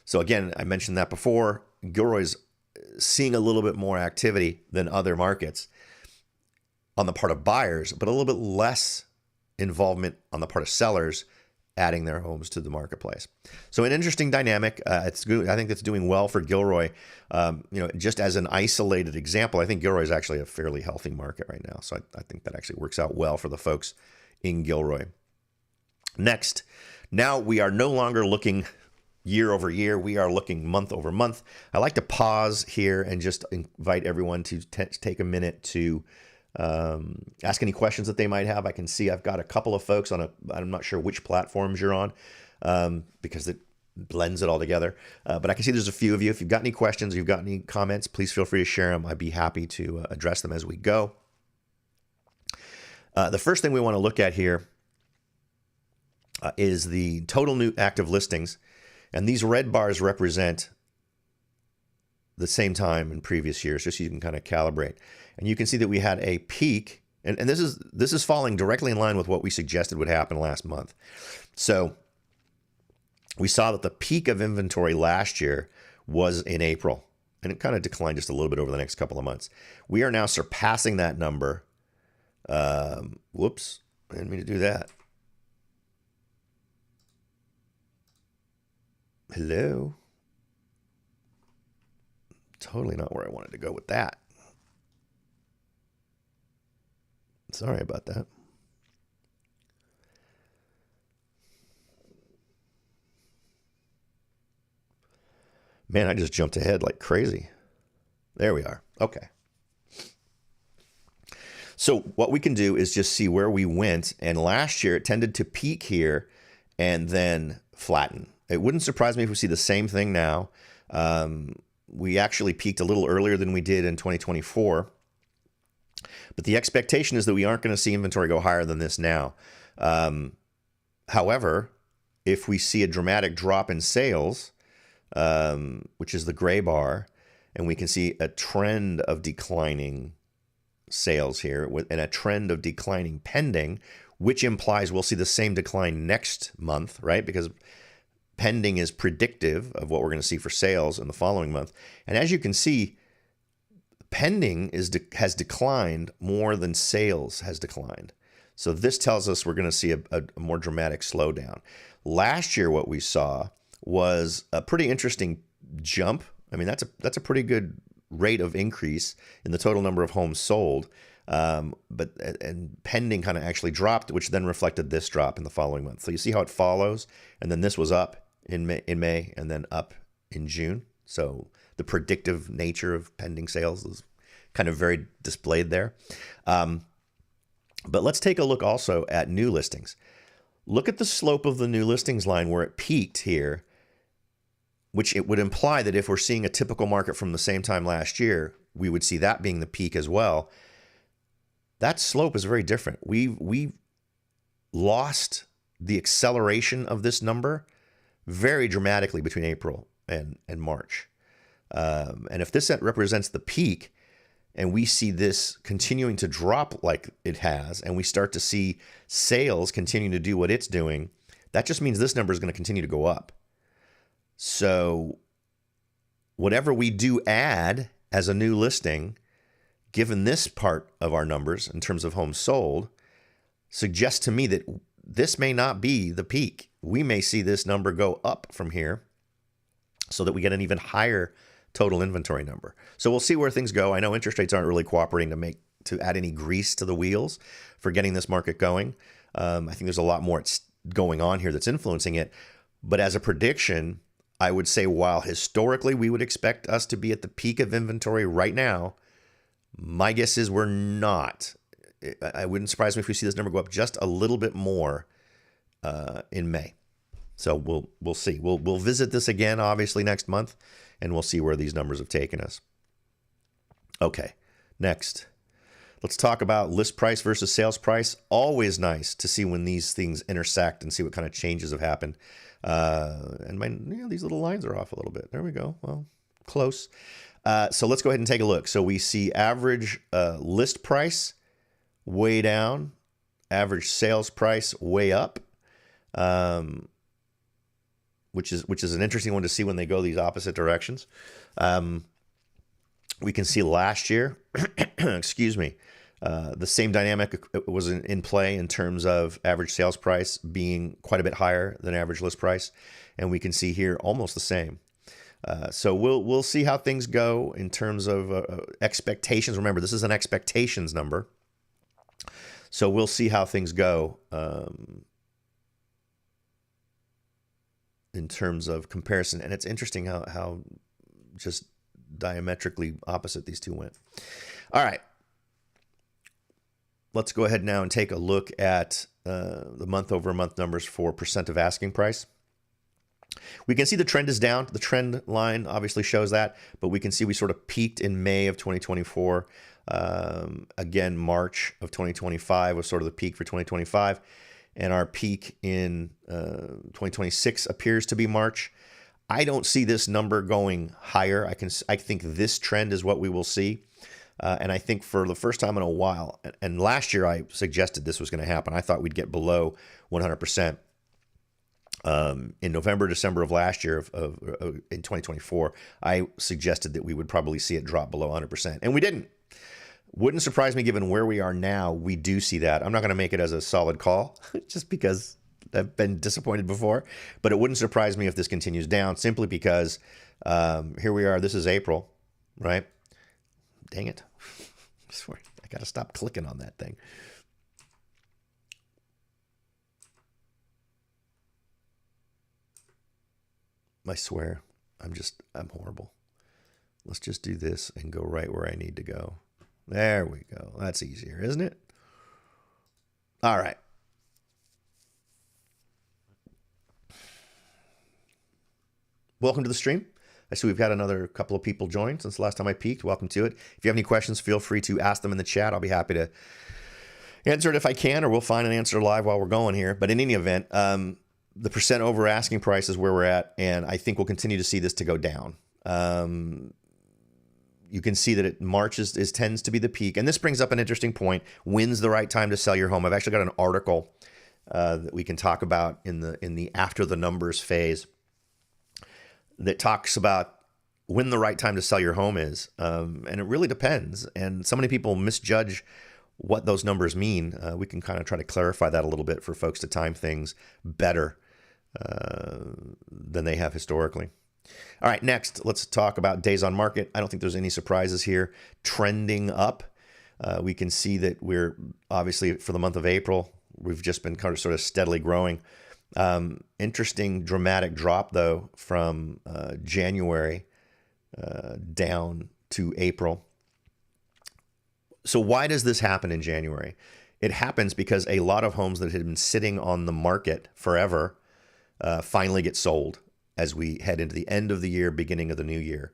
So again, I mentioned that before. Gilroy's seeing a little bit more activity than other markets on the part of buyers, but a little bit less involvement on the part of sellers adding their homes to the marketplace. So an interesting dynamic. It's good. I think it's doing well for Gilroy. Just as an isolated example, I think Gilroy is actually a fairly healthy market right now. So I think that actually works out well for the folks in Gilroy. Next, now we are no longer looking year over year. We are looking month over month. I like to pause here and just invite everyone to take a minute to ask any questions that they might have. I can see I've got a couple of folks I'm not sure which platforms you're on because it blends it all together. But I can see there's a few of you. If you've got any questions, you've got any comments, please feel free to share them. I'd be happy to address them as we go. The first thing we want to look at here is the total new active listings. And these red bars represent the same time in previous years, just so you can kind of calibrate. And you can see that we had a peak, and this is falling directly in line with what we suggested would happen last month. So we saw that the peak of inventory last year was in April, and it kind of declined just a little bit over the next couple of months. We are now surpassing that number. Whoops, I didn't mean to do that. Hello. Totally not where I wanted to go with that. Sorry about that. Man, I just jumped ahead like crazy. There we are. Okay. So what we can do is just see where we went. And last year it tended to peak here and then flatten. It wouldn't surprise me if we see the same thing now. We actually peaked a little earlier than we did in 2024. But the expectation is that we aren't going to see inventory go higher than this now. However, if we see a dramatic drop in sales, which is the gray bar, and we can see a trend of declining sales here and a trend of declining pending, which implies we'll see the same decline next month, right? Because pending is predictive of what we're going to see for sales in the following month. And as you can see, pending has declined more than sales has declined. So this tells us we're going to see a more dramatic slowdown. Last year, what we saw was a pretty interesting jump. I mean, that's a pretty good rate of increase in the total number of homes sold. But pending kind of actually dropped, which then reflected this drop in the following month. So you see how it follows, and then this was up in May and then up in June. So the predictive nature of pending sales is kind of very displayed there. But let's take a look also at new listings. Look at the slope of the new listings line where it peaked here, which it would imply that if we're seeing a typical market from the same time last year, we would see that being the peak as well. That slope is very different. We lost the acceleration of this number very dramatically between April and March. And if this represents the peak, and we see this continuing to drop like it has, and we start to see sales continuing to do what it's doing, that just means this number is going to continue to go up. So whatever we do add as a new listing, given this part of our numbers in terms of homes sold, suggests to me that this may not be the peak. We may see this number go up from here so that we get an even higher total inventory number. So we'll see where things go. I know interest rates aren't really cooperating to add any grease to the wheels for getting this market going. I think there's a lot more going on here that's influencing it. But as a prediction, I would say while historically we would expect us to be at the peak of inventory right now, my guess is we're not. I wouldn't surprise me if we see this number go up just a little bit more in May. So we'll see. We'll visit this again, obviously, next month, and we'll see where these numbers have taken us. Okay, next. Let's talk about list price versus sales price. Always nice to see when these things intersect and see what kind of changes have happened. And these little lines are off a little bit. There we go. Well, close. So let's go ahead and take a look. So we see average list price way down, average sales price way up. Which is an interesting one to see when they go these opposite directions. We can see last year, excuse me, the same dynamic was in play in terms of average sales price being quite a bit higher than average list price, and we can see here almost the same. So we'll see how things go in terms of expectations. Remember, this is an expectations number, so we'll see how things go. In terms of comparison. And it's interesting how just diametrically opposite these two went. All right. Let's go ahead now and take a look at the month-over-month numbers for percent of asking price. We can see the trend is down. The trend line obviously shows that, but we can see we sort of peaked in May of 2024. Again, March of 2025 was sort of the peak for 2025. And our peak in 2026 appears to be March. I don't see this number going higher. I think this trend is what we will see. And I think for the first time in a while, and last year I suggested this was going to happen. I thought we'd get below 100%. In November, December of last year, in 2024, I suggested that we would probably see it drop below 100%. And we didn't. Wouldn't surprise me given where we are now. We do see that. I'm not going to make it as a solid call just because I've been disappointed before, but it wouldn't surprise me if this continues down simply because here we are. This is April, right? Dang it. I swear, I got to stop clicking on that thing. I swear, I'm horrible. Let's just do this and go right where I need to go. There we go. That's easier, isn't it? All right. Welcome to the stream. I see we've got another couple of people join since the last time I peeked. Welcome to it. If you have any questions, feel free to ask them in the chat. I'll be happy to answer it if I can, or we'll find an answer live while we're going here. But in any event, the percent over asking price is where we're at, and I think we'll continue to see this to go down. You can see that March tends to be the peak. And this brings up an interesting point. When's the right time to sell your home? I've actually got an article that we can talk about in the after the numbers phase that talks about when the right time to sell your home is. And it really depends. And so many people misjudge what those numbers mean. We can kind of try to clarify that a little bit for folks to time things better than they have historically. All right, next, let's talk about days on market. I don't think there's any surprises here. Trending up. We can see that we're obviously for the month of April, we've just been kind of sort of steadily growing. Interesting dramatic drop, though, from January down to April. So why does this happen in January? it happens because a lot of homes that had been sitting on the market forever finally get sold as we head into the end of the year, beginning of the new year.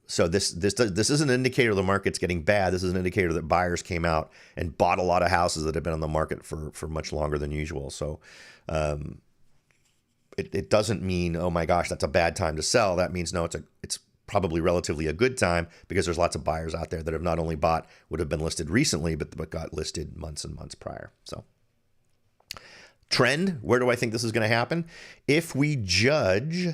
So this is an indicator the market's getting bad. This is an indicator that buyers came out and bought a lot of houses that have been on the market for much longer than usual. So it doesn't mean, oh my gosh, that's a bad time to sell. That means no, it's probably relatively a good time because there's lots of buyers out there that have not only bought what have been listed recently, but got listed months and months prior. So trend, where do I think this is going to happen? If we judge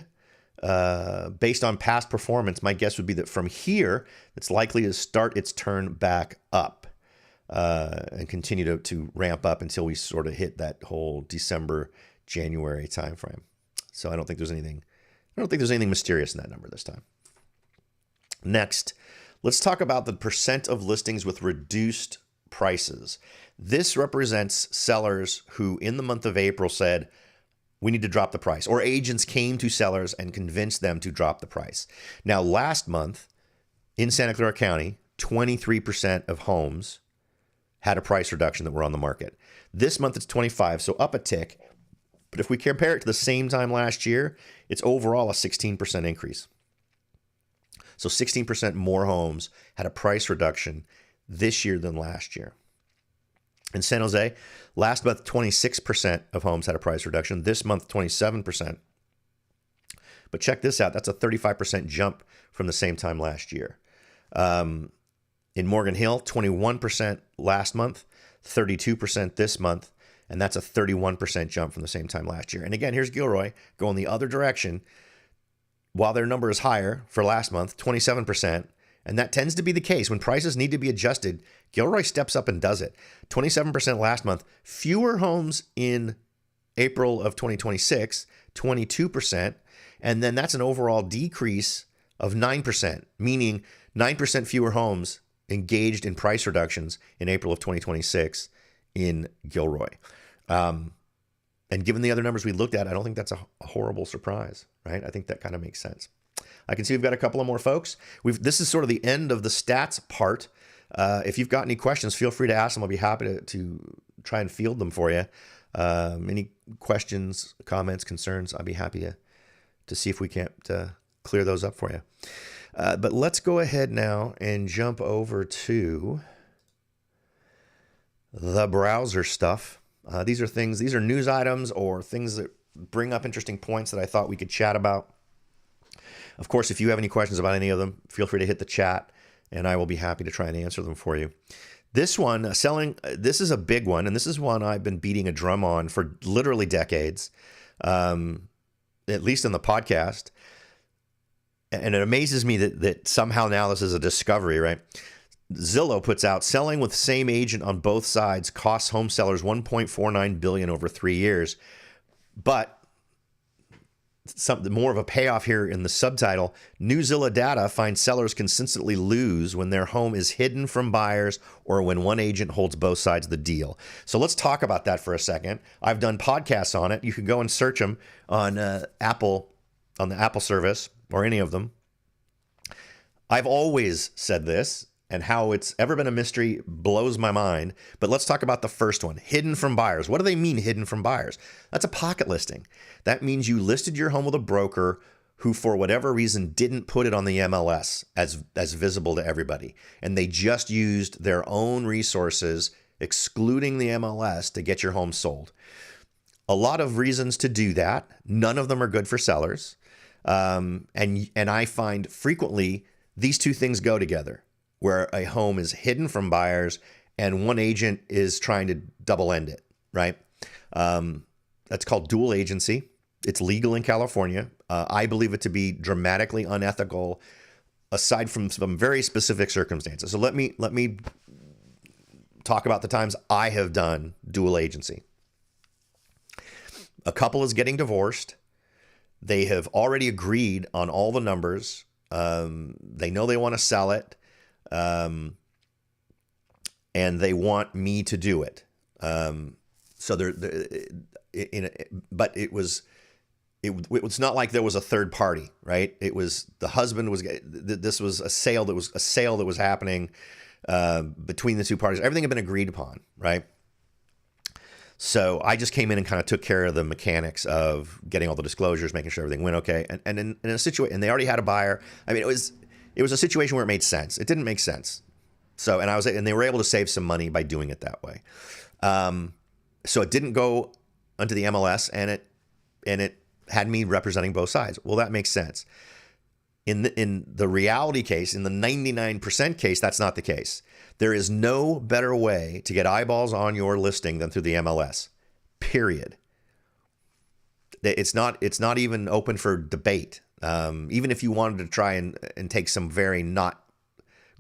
based on past performance, my guess would be that from here, it's likely to start its turn back up and continue to ramp up until we sort of hit that whole December, January timeframe. So I don't think there's anything mysterious in that number this time. Next, let's talk about the percent of listings with reduced prices. This represents sellers who in the month of April said, we need to drop the price, or agents came to sellers and convinced them to drop the price. Now, last month in Santa Clara County, 23% of homes had a price reduction that were on the market. This month it's 25, so up a tick. But if we compare it to the same time last year, it's overall a 16% increase. So 16% more homes had a price reduction this year than last year. In San Jose, last month, 26% of homes had a price reduction. This month, 27%. But check this out. That's a 35% jump from the same time last year. In Morgan Hill, 21% last month, 32% this month. And that's a 31% jump from the same time last year. And again, here's Gilroy going the other direction. While their number is higher for last month, 27%, and that tends to be the case. When prices need to be adjusted, Gilroy steps up and does it. 27% last month, fewer homes in April of 2026, 22%, and then that's an overall decrease of 9%, meaning 9% fewer homes engaged in price reductions in April of 2026 in Gilroy. And given the other numbers we looked at, I don't think that's a horrible surprise, right? I think that kind of makes sense. I can see we've got a couple of more folks. This is sort of the end of the stats part. If you've got any questions, feel free to ask them. I'll be happy to try and field them for you. Any questions, comments, concerns, I'll be happy to see if we can't clear those up for you. But let's go ahead now and jump over to the browser stuff. These are news items or things that bring up interesting points that I thought we could chat about. Of course, if you have any questions about any of them, feel free to hit the chat and I will be happy to try and answer them for you. This one, this is a big one, and this is one I've been beating a drum on for literally decades, at least in the podcast. And it amazes me that somehow now this is a discovery, right? Zillow puts out, selling with same agent on both sides costs home sellers $1.49 billion over 3 years. But something more of a payoff here in the subtitle. New Zillow data finds sellers consistently lose when their home is hidden from buyers or when one agent holds both sides of the deal. So let's talk about that for a second. I've done podcasts on it. You can go and search them on Apple, on the Apple service or any of them. I've always said this, and how it's ever been a mystery blows my mind. But let's talk about the first one, hidden from buyers. What do they mean, hidden from buyers? That's a pocket listing. That means you listed your home with a broker who, for whatever reason, didn't put it on the MLS as visible to everybody. And they just used their own resources, excluding the MLS, to get your home sold. A lot of reasons to do that. None of them are good for sellers. And I find frequently these two things go together, where a home is hidden from buyers and one agent is trying to double end it, right? That's called dual agency. It's legal in California. I believe it to be dramatically unethical, aside from some very specific circumstances. So let me talk about the times I have done dual agency. A couple is getting divorced. They have already agreed on all the numbers. They know they want to sell it. And they want me to do it. But it was not like there was a third party, right? It was the husband was. This was a sale that was happening. between the two parties. Everything had been agreed upon, right? So I just came in and kind of took care of the mechanics of getting all the disclosures, making sure everything went okay. And in a situation, and they already had a buyer. I mean, it was a situation where it made sense. It didn't make sense. So, and they were able to save some money by doing it that way. So it didn't go onto the MLS, and it had me representing both sides. Well, that makes sense. In the reality case, in the 99% case, that's not the case. There is no better way to get eyeballs on your listing than through the MLS. Period. It's not even open for debate. Even if you wanted to try and take some very not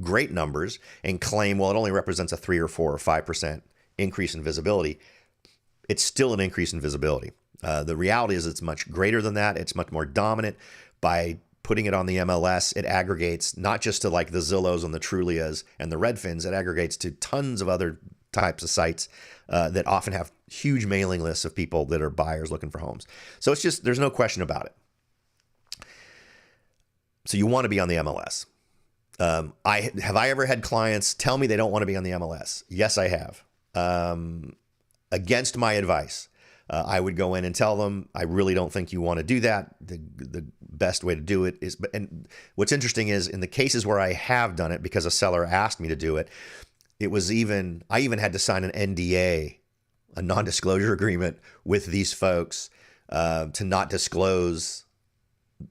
great numbers and claim, well, it only represents a 3 or 4 or 5% increase in visibility, it's still an increase in visibility. The reality is it's much greater than that. It's much more dominant. By putting it on the MLS, it aggregates not just to like the Zillows and the Trulias and the Redfins, it aggregates to tons of other types of sites that often have huge mailing lists of people that are buyers looking for homes. So it's just, there's no question about it. So you want to be on the MLS. Have I ever had clients tell me they don't want to be on the MLS? Yes, I have. Against my advice. I would go in and tell them, I really don't think you want to do that. The best way to do it is, and what's interesting is in the cases where I have done it because a seller asked me to do it, I even had to sign an NDA, a non-disclosure agreement with these folks to not disclose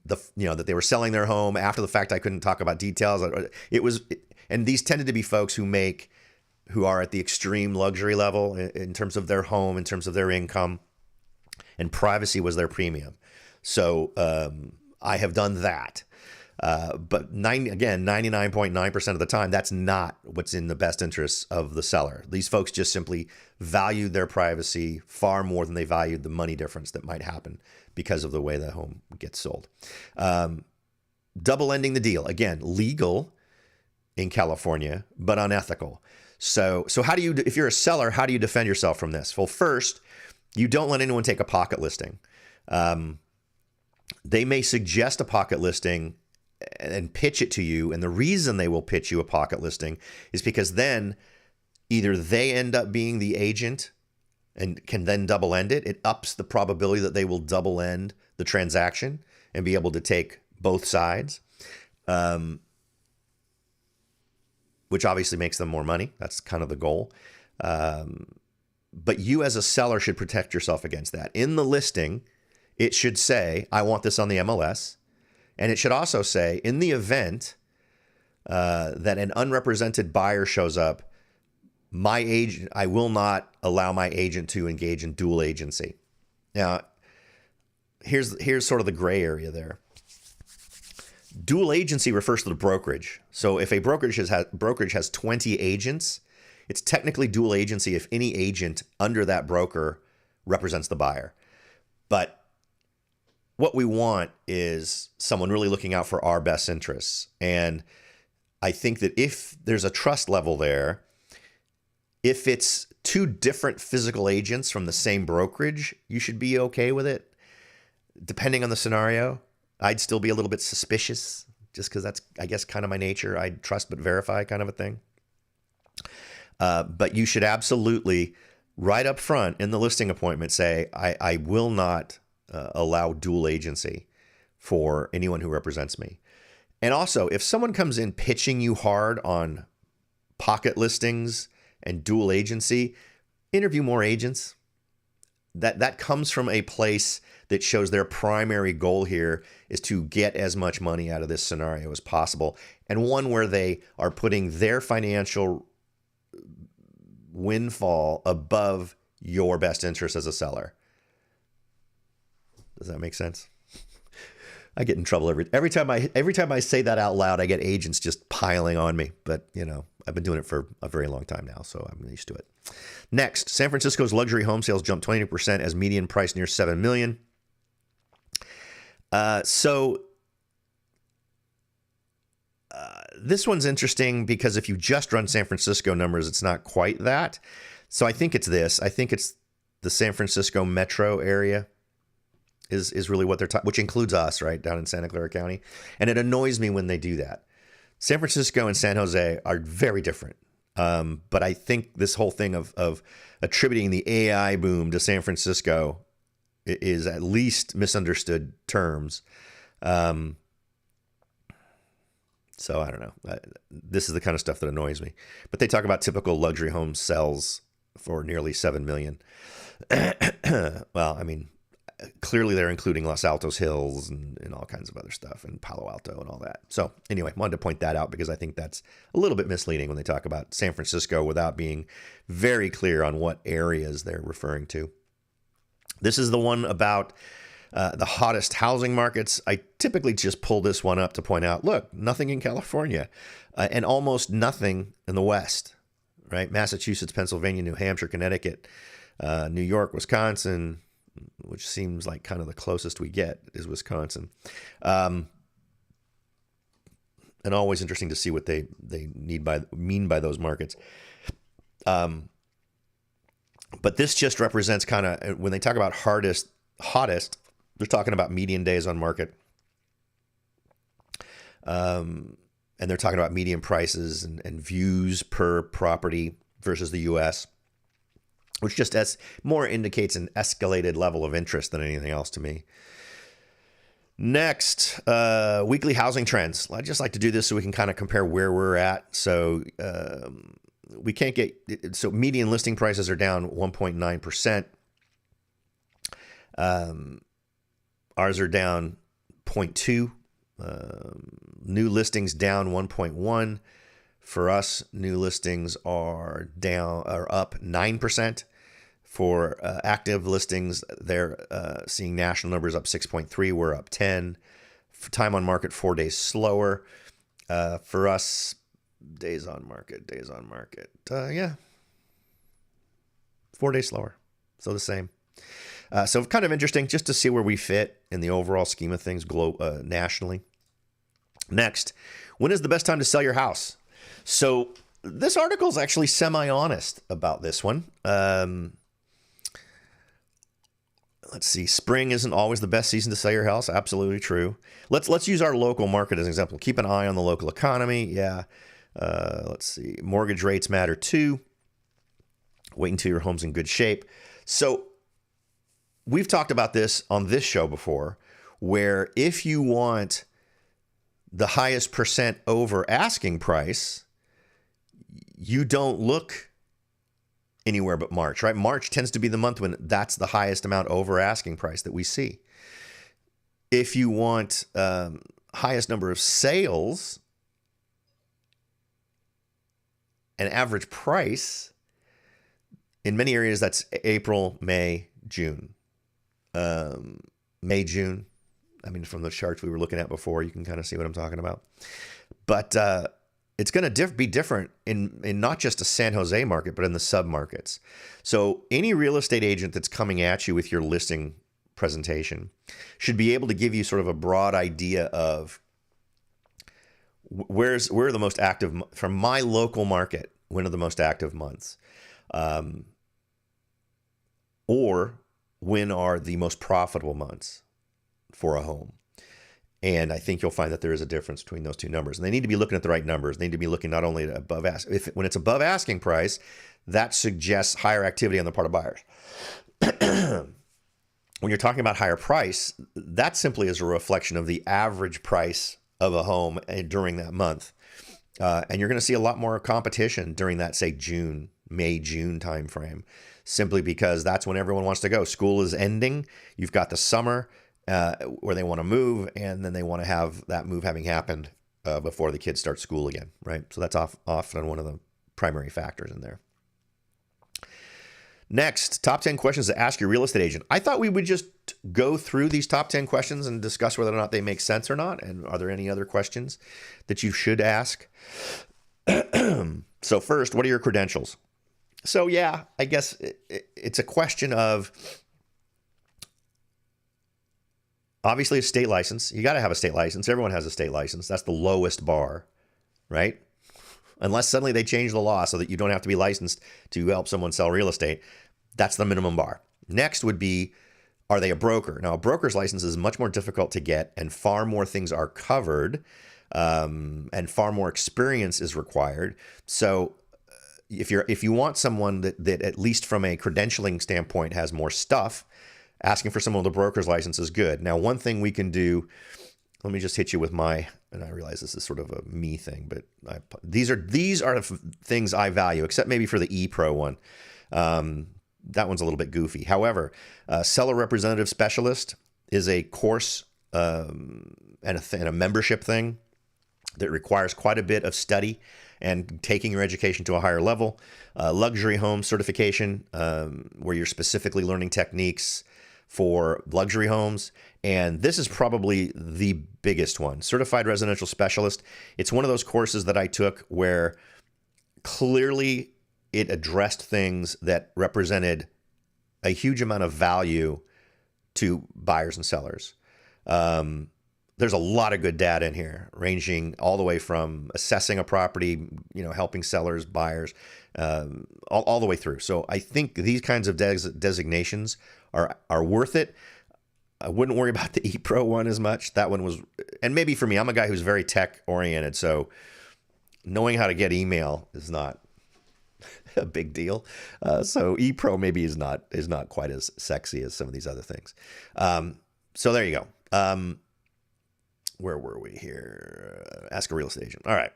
that they were selling their home. After the fact, I couldn't talk about details. And these tended to be folks who are at the extreme luxury level in terms of their home, in terms of their income, and privacy was their premium. So I have done that. But 99.9% of the time, that's not what's in the best interests of the seller. These folks just simply valued their privacy far more than they valued the money difference that might happen because of the way the home gets sold. Double ending the deal. Again, legal in California, but unethical. So how do you, if you're a seller, how do you defend yourself from this? Well, first, you don't let anyone take a pocket listing. They may suggest a pocket listing and pitch it to you. And the reason they will pitch you a pocket listing is because then either they end up being the agent and can then double end it. It ups the probability that they will double end the transaction and be able to take both sides, which obviously makes them more money. That's kind of the goal. But you as a seller should protect yourself against that. In the listing, it should say, I want this on the MLS. And it should also say, in the event that an unrepresented buyer shows up, I will not allow my agent to engage in dual agency. Now, here's sort of the gray area there. Dual agency refers to the brokerage. So if a brokerage has 20 agents, it's technically dual agency if any agent under that broker represents the buyer. But what we want is someone really looking out for our best interests. And I think that if there's a trust level there, if it's two different physical agents from the same brokerage, you should be okay with it. Depending on the scenario, I'd still be a little bit suspicious just because that's, I guess, kind of my nature. I trust but verify kind of a thing. But you should absolutely, right up front in the listing appointment, say, I will not allow dual agency for anyone who represents me. And also, if someone comes in pitching you hard on pocket listings and dual agency, interview more agents. That comes from a place that shows their primary goal here is to get as much money out of this scenario as possible, and one where they are putting their financial windfall above your best interest as a seller. Does that make sense? I get in trouble every time I say that out loud. I get agents just piling on me. But I've been doing it for a very long time now, so I'm used to it. Next, San Francisco's luxury home sales jumped 22% as median price near $7 million. This one's interesting because if you just run San Francisco numbers, it's not quite that. So I think it's this. I think it's the San Francisco metro area is really what they're talking, which includes us, right, down in Santa Clara County. And it annoys me when they do that. San Francisco and San Jose are very different. But I think this whole thing of attributing the AI boom to San Francisco is at least misunderstood terms. So I don't know. This is the kind of stuff that annoys me. But they talk about typical luxury home sells for nearly 7 million. Well, I mean, clearly they're including Los Altos Hills and all kinds of other stuff, and Palo Alto and all that. So anyway, wanted to point that out because I think that's a little bit misleading when they talk about San Francisco without being very clear on what areas they're referring to. This is the one about the hottest housing markets. I typically just pull this one up to point out, look, nothing in California and almost nothing in the West, right? Massachusetts, Pennsylvania, New Hampshire, Connecticut, New York, Wisconsin, which seems like kind of the closest we get is Wisconsin. And always interesting to see what they mean by those markets. But this just represents kind of, when they talk about hottest, they're talking about median days on market. And they're talking about median prices and views per property versus the U.S., which just more indicates an escalated level of interest than anything else to me. Next, weekly housing trends. I just like to do this so we can kind of compare where we're at. So we can't so median listing prices are down 1.9%. Ours are down 0.2. New listings down 1.1. For us, new listings are up 9%. For active listings, they're seeing national numbers up 6.3. We're up 10. For time on market, 4 days slower. For us, days on market. Yeah, 4 days slower. So the same. So kind of interesting just to see where we fit in the overall scheme of things nationally. Next, when is the best time to sell your house? So this article is actually semi-honest about this one. Let's see. Spring isn't always the best season to sell your house. Absolutely true. Let's use our local market as an example. Keep an eye on the local economy. Yeah. Let's see. Mortgage rates matter too. Wait until your home's in good shape. So we've talked about this on this show before, where if you want the highest percent over asking price, you don't look anywhere but March, right? March tends to be the month when that's the highest amount over asking price that we see. If you want highest number of sales and average price, in many areas that's April, May, June. May, June. I mean, from the charts we were looking at before, you can kind of see what I'm talking about. But it's going to be different in not just a San Jose market, but in the sub-markets. So any real estate agent that's coming at you with your listing presentation should be able to give you sort of a broad idea of where are the most active, from my local market, when are the most active months? Or when are the most profitable months for a home? And I think you'll find that there is a difference between those two numbers. And they need to be looking at the right numbers. They need to be looking not only at above when it's above asking price, that suggests higher activity on the part of buyers. When you're talking about higher price, that simply is a reflection of the average price of a home during that month. And you're going to see a lot more competition during that, say, May, June timeframe, simply because that's when everyone wants to go. School is ending. You've got the summer where they want to move, and then they want to have that move having happened before the kids start school again, right? So that's often one of the primary factors in there. Next, top 10 questions to ask your real estate agent. I thought we would just go through these top 10 questions and discuss whether or not they make sense or not. And are there any other questions that you should ask? So first, what are your credentials? So yeah, I guess it's a question of, obviously, a state license. You got to have a state license. Everyone has a state license. That's the lowest bar, right? Unless suddenly they change the law so that you don't have to be licensed to help someone sell real estate. That's the minimum bar. Next would be, are they a broker? Now, a broker's license is much more difficult to get, and far more things are covered, and far more experience is required. So if you want someone that at least from a credentialing standpoint has more stuff, asking for someone with a broker's license is good. Now, one thing we can do, let me just hit you with and I realize this is sort of a me thing, but these are the things I value, except maybe for the ePro one. That one's a little bit goofy. However, seller representative specialist is a course and a membership thing that requires quite a bit of study and taking your education to a higher level. Luxury home certification, where you're specifically learning techniques for luxury homes. And this is probably the biggest one, certified residential specialist. It's one of those courses that I took where clearly it addressed things that represented a huge amount of value to buyers and sellers. There's a lot of good data in here, ranging all the way from assessing a property, helping sellers, buyers, all the way through. So I think these kinds of designations are worth it. I wouldn't worry about the ePro one as much. That one was, and maybe for me, I'm a guy who's very tech oriented, so knowing how to get email is not a big deal. So ePro maybe is not quite as sexy as some of these other things. So there you go. Where were we here? Ask a real estate agent. All right.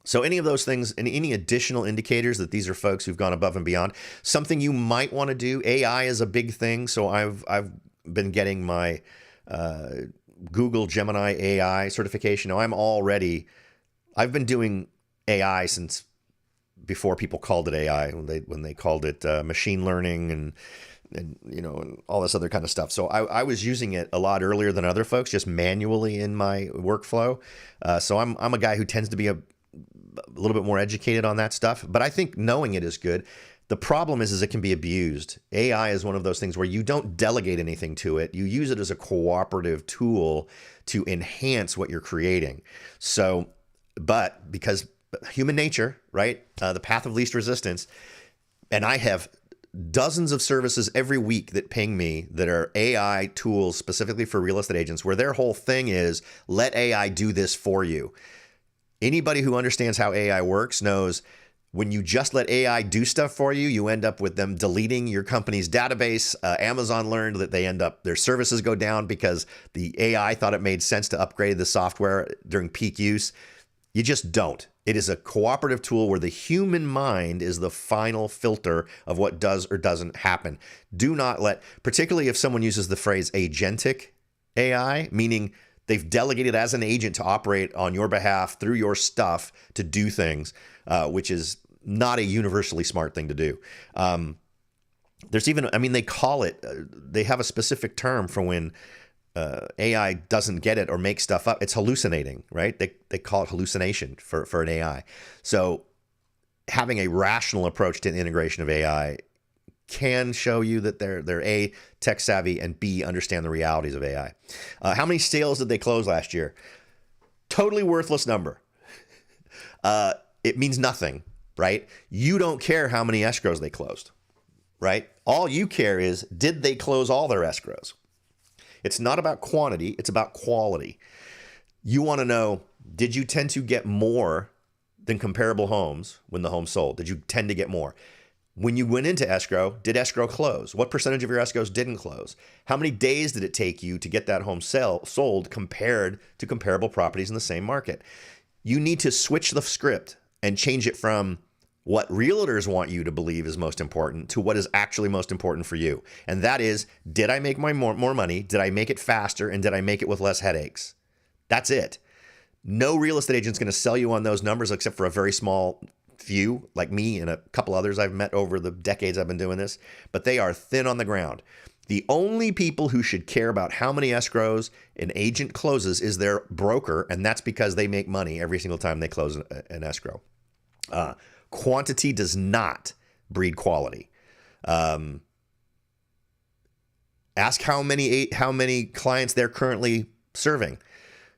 So any of those things and any additional indicators that these are folks who've gone above and beyond, something you might want to do. AI is a big thing. So I've been getting my Google Gemini AI certification. Now I've been doing AI since before people called it AI, when they called it machine learning and all this other kind of stuff. So I was using it a lot earlier than other folks, just manually in my workflow. So I'm a guy who tends to be a little bit more educated on that stuff, but I think knowing it is good. The problem is it can be abused. AI is one of those things where you don't delegate anything to it. You use it as a cooperative tool to enhance what you're creating. So, but because human nature, right? The path of least resistance. And I have dozens of services every week that ping me that are AI tools specifically for real estate agents, where their whole thing is let AI do this for you. Anybody who understands how AI works knows when you just let AI do stuff for you, you end up with them deleting your company's database. Amazon learned that their services go down because the AI thought it made sense to upgrade the software during peak use. You just don't. It is a cooperative tool where the human mind is the final filter of what does or doesn't happen. Do not particularly if someone uses the phrase agentic AI, meaning they've delegated as an agent to operate on your behalf through your stuff to do things, which is not a universally smart thing to do. There's even, they call it, they have a specific term for when AI doesn't get it or make stuff up. It's hallucinating, right? They call it hallucination for an AI. So having a rational approach to the integration of AI can show you that they're A, tech savvy, and B, understand the realities of AI. How many sales did they close last year? Totally worthless number. It means nothing, right? You don't care how many escrows they closed, right? All you care is, did they close all their escrows? It's not about quantity, it's about quality. You want to know, did you tend to get more than comparable homes when the home sold? Did you tend to get more? When you went into escrow, did escrow close? What percentage of your escrows didn't close? How many days did it take you to get that home sold compared to comparable properties in the same market? You need to switch the script and change it from what realtors want you to believe is most important to what is actually most important for you. And that is, did I make my more money? Did I make it faster? And did I make it with less headaches? That's it. No real estate agent's going to sell you on those numbers except for a very small few, like me and a couple others I've met over the decades I've been doing this, but they are thin on the ground. The only people who should care about how many escrows an agent closes is their broker, and that's because they make money every single time they close an escrow. Quantity does not breed quality. Ask how many clients they're currently serving.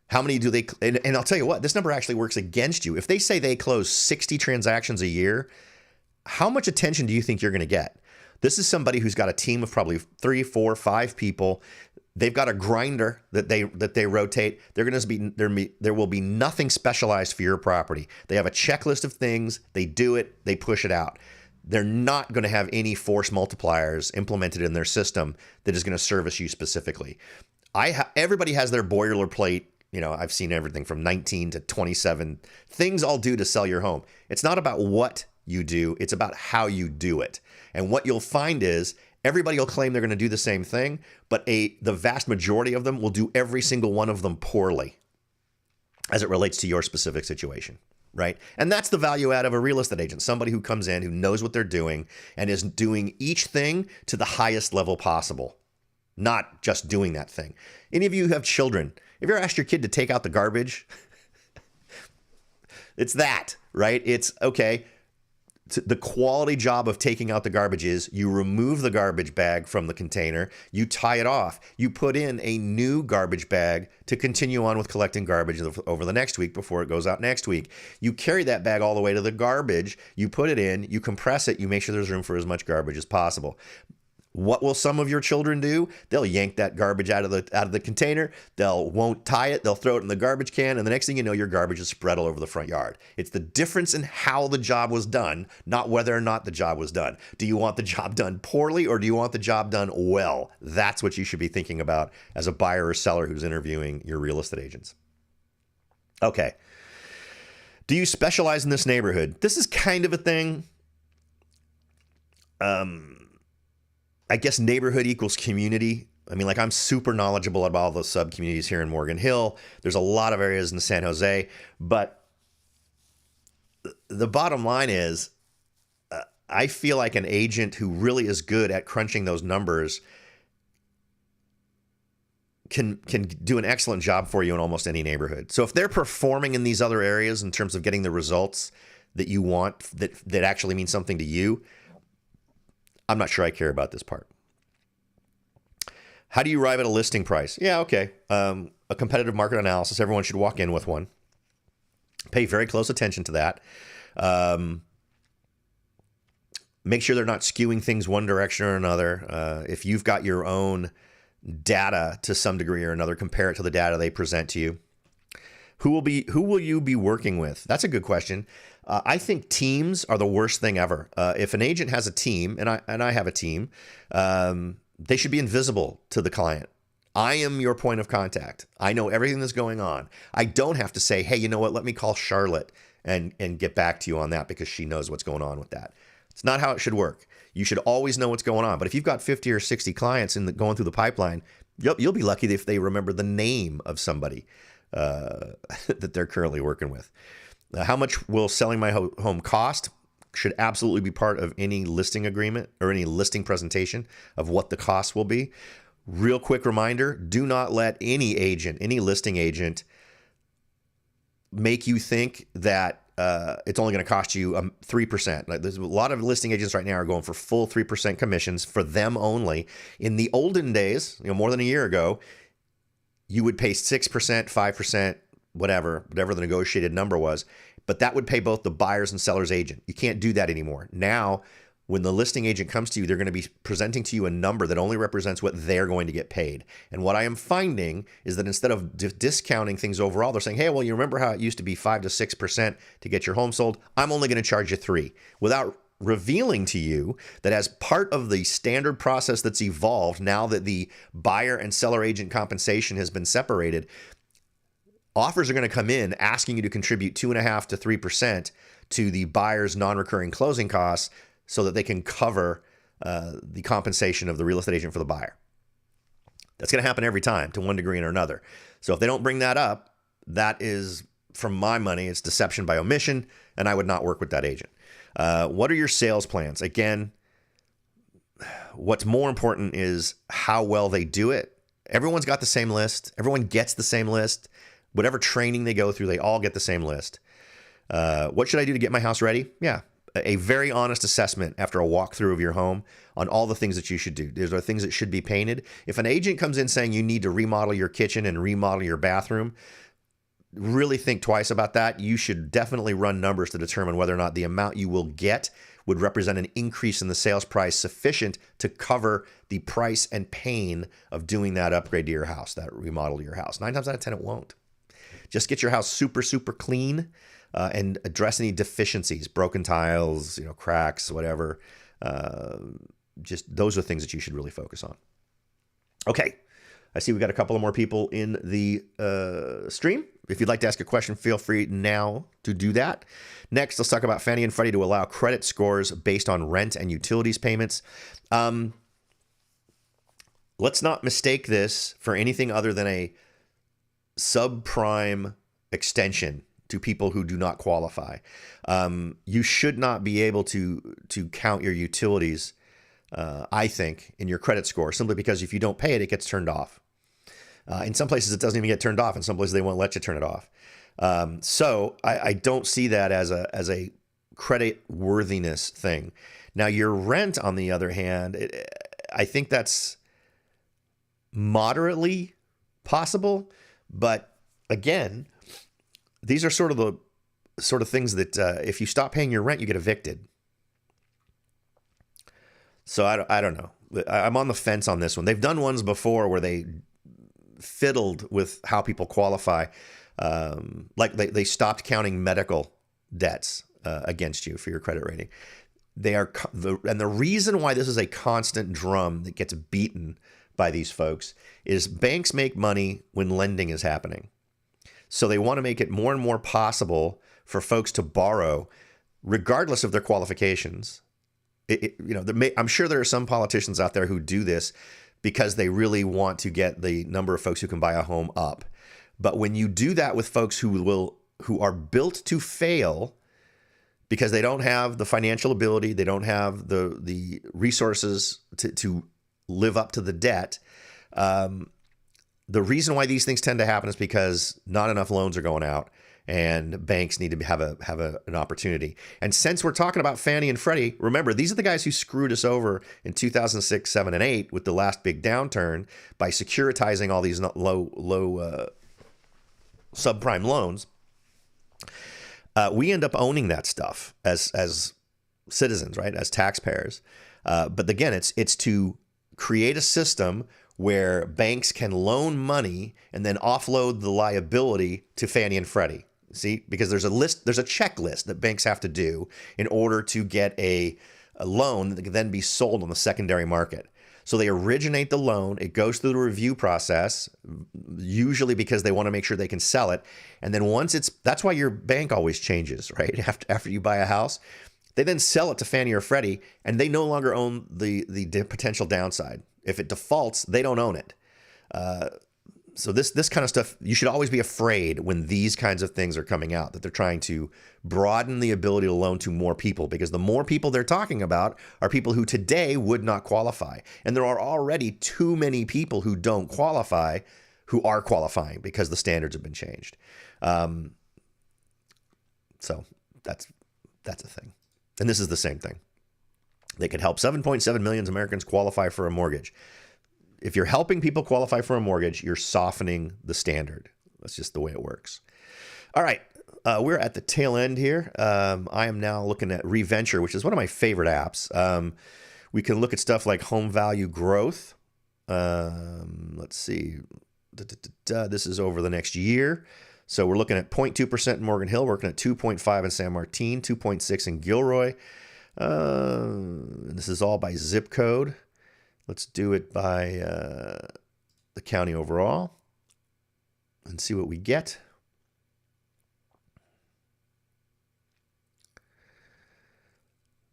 How many do they, and I'll tell you what, this number actually works against you. If they say they close 60 transactions a year, how much attention do you think you're going to get? This is somebody who's got a team of probably 3, 4, 5 people. They've got a grinder that they rotate. There will be nothing specialized for your property. They have a checklist of things. They do it. They push it out. They're not going to have any force multipliers implemented in their system that is going to service you specifically. Everybody has their boilerplate. I've seen everything from 19 to 27 things I'll do to sell your home. It's not about what you do. It's about how you do it. And what you'll find is everybody will claim they're going to do the same thing, but the vast majority of them will do every single one of them poorly as it relates to your specific situation, right? And that's the value add of a real estate agent, somebody who comes in, who knows what they're doing and is doing each thing to the highest level possible, not just doing that thing. Any of you who have children, have you ever asked your kid to take out the garbage? It's that, right? It's okay. The quality job of taking out the garbage is you remove the garbage bag from the container, you tie it off, you put in a new garbage bag to continue on with collecting garbage over the next week before it goes out next week. You carry that bag all the way to the garbage, you put it in, you compress it, you make sure there's room for as much garbage as possible. What will some of your children do? They'll yank that garbage out of the container. Won't tie it. They'll throw it in the garbage can. And the next thing you know, your garbage is spread all over the front yard. It's the difference in how the job was done, not whether or not the job was done. Do you want the job done poorly or do you want the job done well? That's what you should be thinking about as a buyer or seller who's interviewing your real estate agents. Okay. Do you specialize in this neighborhood? This is kind of a thing. I guess neighborhood equals community. I mean, like I'm super knowledgeable about all the sub communities here in Morgan Hill. There's a lot of areas in San Jose, but the bottom line is I feel like an agent who really is good at crunching those numbers can do an excellent job for you in almost any neighborhood. So if they're performing in these other areas in terms of getting the results that you want, that actually mean something to you, I'm not sure I care about this part. How do you arrive at a listing price? Yeah, okay. A competitive market analysis. Everyone should walk in with one. Pay very close attention to that. Make sure they're not skewing things one direction or another. If you've got your own data to some degree or another, compare it to the data they present to you. Who will you be working with? That's a good question. I think teams are the worst thing ever. If an agent has a team, and I have a team, they should be invisible to the client. I am your point of contact. I know everything that's going on. I don't have to say, hey, you know what? Let me call Charlotte and get back to you on that because she knows what's going on with that. It's not how it should work. You should always know what's going on. But if you've got 50 or 60 clients going through the pipeline, you'll be lucky if they remember the name of somebody that they're currently working with. How much will selling my home cost? Should absolutely be part of any listing agreement or any listing presentation of what the cost will be. Real quick reminder, do not let any listing agent make you think that it's only going to cost you 3%. Like there's a lot of listing agents right now are going for full 3% commissions for them only. In the olden days, more than a year ago, you would pay 6%, 5%, whatever the negotiated number was, but that would pay both the buyer's and seller's agent. You can't do that anymore. Now, when the listing agent comes to you, they're going to be presenting to you a number that only represents what they're going to get paid. And what I am finding is that instead of discounting things overall, they're saying, hey, well, you remember how it used to be 5 to 6% to get your home sold? I'm only going to charge you 3%, without revealing to you that as part of the standard process that's evolved now that the buyer and seller agent compensation has been separated, offers are going to come in asking you to contribute 2.5% to 3% to the buyer's non-recurring closing costs so that they can cover the compensation of the real estate agent for the buyer. That's going to happen every time to one degree or another. So if they don't bring that up, that is, from my money, it's deception by omission, and I would not work with that agent. What are your sales plans? Again, what's more important is how well they do it. Everyone's got the same list. Everyone gets the same list. Whatever training they go through, they all get the same list. What should I do to get my house ready? Yeah, a very honest assessment after a walkthrough of your home on all the things that you should do. These are things that should be painted. If an agent comes in saying you need to remodel your kitchen and remodel your bathroom, really think twice about that. You should definitely run numbers to determine whether or not the amount you will get would represent an increase in the sales price sufficient to cover the price and pain of doing that upgrade to your house, that remodel to your house. 9 times out of 10, it won't. Just get your house super, super clean and address any deficiencies, broken tiles, cracks, whatever. Just those are things that you should really focus on. Okay. I see we got a couple of more people in the stream. If you'd like to ask a question, feel free now to do that. Next, let's talk about Fannie and Freddie to allow credit scores based on rent and utilities payments. Let's not mistake this for anything other than a subprime extension to people who do not qualify. You should not be able to count your utilities, I think, in your credit score, simply because if you don't pay it, it gets turned off. In some places, it doesn't even get turned off. In some places, they won't let you turn it off. So I don't see that as a credit worthiness thing. Now, your rent, on the other hand, I think that's moderately possible. But again, these are sort of the things that if you stop paying your rent, you get evicted. So I don't know. I'm on the fence on this one. They've done ones before where they fiddled with how people qualify. Like they stopped counting medical debts against you for your credit rating. And the reason why this is a constant drum that gets beaten by these folks is banks make money when lending is happening. So they want to make it more and more possible for folks to borrow regardless of their qualifications. I'm sure there are some politicians out there who do this because they really want to get the number of folks who can buy a home up. But when you do that with folks who are built to fail because they don't have the financial ability, they don't have the resources to live up to the debt, the reason why these things tend to happen is because not enough loans are going out. And banks need to have an opportunity. And since we're talking about Fannie and Freddie, remember, these are the guys who screwed us over in 2006, 7, and 8 with the last big downturn by securitizing all these low subprime loans. We end up owning that stuff as citizens, right, as taxpayers. But again, it's to create a system where banks can loan money and then offload the liability to Fannie and Freddie. See, because there's a checklist that banks have to do in order to get a loan that can then be sold on the secondary market. So they originate the loan, it goes through the review process, usually because they want to make sure they can sell it. And then that's why your bank always changes, right? After you buy a house, they then sell it to Fannie or Freddie, and they no longer own the potential downside. If it defaults, they don't own it. So this kind of stuff, you should always be afraid when these kinds of things are coming out, that they're trying to broaden the ability to loan to more people, because the more people they're talking about are people who today would not qualify. And there are already too many people who don't qualify who are qualifying because the standards have been changed. So that's a thing. And this is the same thing. They could help 7.7 million Americans qualify for a mortgage. If you're helping people qualify for a mortgage, you're softening the standard. That's just the way it works. All right. We're at the tail end here. I am now looking at ReVenture, which is one of my favorite apps. We can look at stuff like home value growth. Let's see. This is over the next year. So we're looking at 0.2% in Morgan Hill. We're looking at 2.5 in San Martin, 2.6 in Gilroy. This is all by zip code. Let's do it by the county overall and see what we get.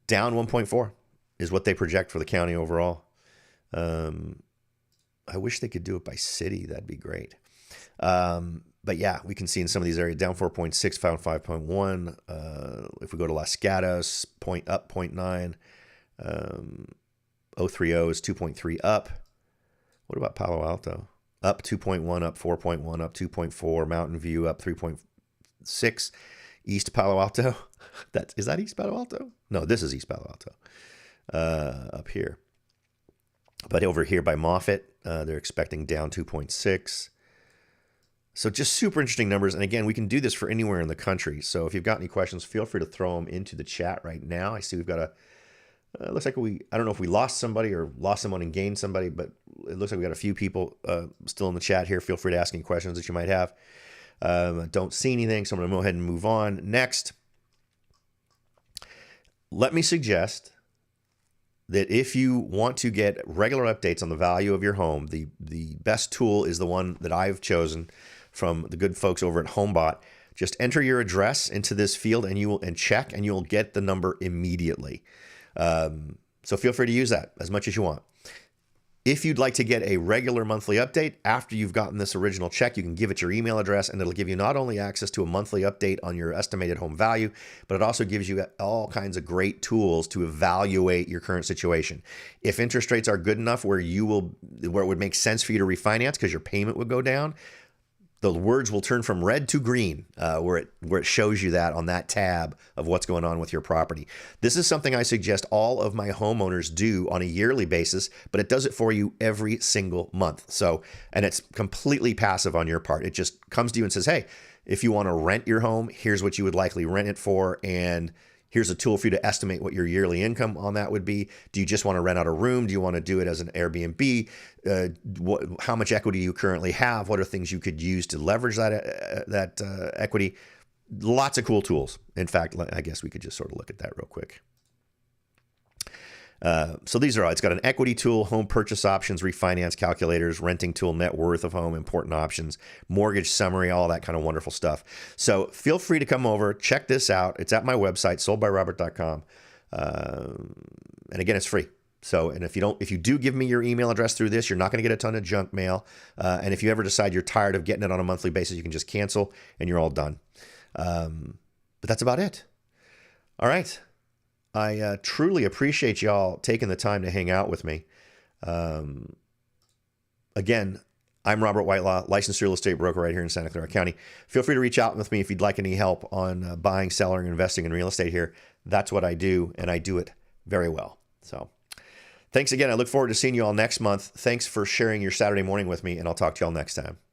Down 1.4 is what they project for the county overall. I wish they could do it by city. That'd be great. But yeah, we can see in some of these areas, down 4.6, found 5.1. If we go to Los Gatos, up 0.9. 030 is 2.3 up. What about Palo Alto? Up 2.1, up 4.1, up 2.4. Mountain View up 3.6. East Palo Alto. Is that East Palo Alto? No, this is East Palo Alto. Up here. But over here by Moffett, they're expecting down 2.6. So just super interesting numbers. And again, we can do this for anywhere in the country. So if you've got any questions, feel free to throw them into the chat right now. I see we've got it looks like I don't know if we lost somebody or lost someone and gained somebody, but it looks like we got a few people still in the chat here. Feel free to ask any questions that you might have. I don't see anything, so I'm going to go ahead and move on. Next, let me suggest that if you want to get regular updates on the value of your home, the best tool is the one that I've chosen from the good folks over at HomeBot. Just enter your address into this field and you'll get the number immediately. So feel free to use that as much as you want. If you'd like to get a regular monthly update after you've gotten this original check, you can give it your email address and it'll give you not only access to a monthly update on your estimated home value, but it also gives you all kinds of great tools to evaluate your current situation. If interest rates are good enough where it would make sense for you to refinance because your payment would go down, the words will turn from red to green where it shows you that on that tab of what's going on with your property. This is something I suggest all of my homeowners do on a yearly basis, but it does it for you every single month. So, and it's completely passive on your part. It just comes to you and says, hey, if you want to rent your home, here's what you would likely rent it for, and here's a tool for you to estimate what your yearly income on that would be. Do you just want to rent out a room? Do you want to do it as an Airbnb? How much equity do you currently have? What are things you could use to leverage that equity? Lots of cool tools. In fact, I guess we could just sort of look at that real quick. So these are all. It's got an equity tool, home purchase options, refinance calculators, renting tool, net worth of home, important options, mortgage summary, all that kind of wonderful stuff. So feel free to come over, check this out. It's at my website, soldbyrobert.com. And again, it's free. So, and if you do give me your email address through this, you're not going to get a ton of junk mail. And if you ever decide you're tired of getting it on a monthly basis, you can just cancel and you're all done. But that's about it. All right. I truly appreciate y'all taking the time to hang out with me. Again, I'm Robert Whitelaw, licensed real estate broker right here in Santa Clara County. Feel free to reach out with me if you'd like any help on buying, selling, or investing in real estate here. That's what I do, and I do it very well. So thanks again. I look forward to seeing you all next month. Thanks for sharing your Saturday morning with me, and I'll talk to y'all next time.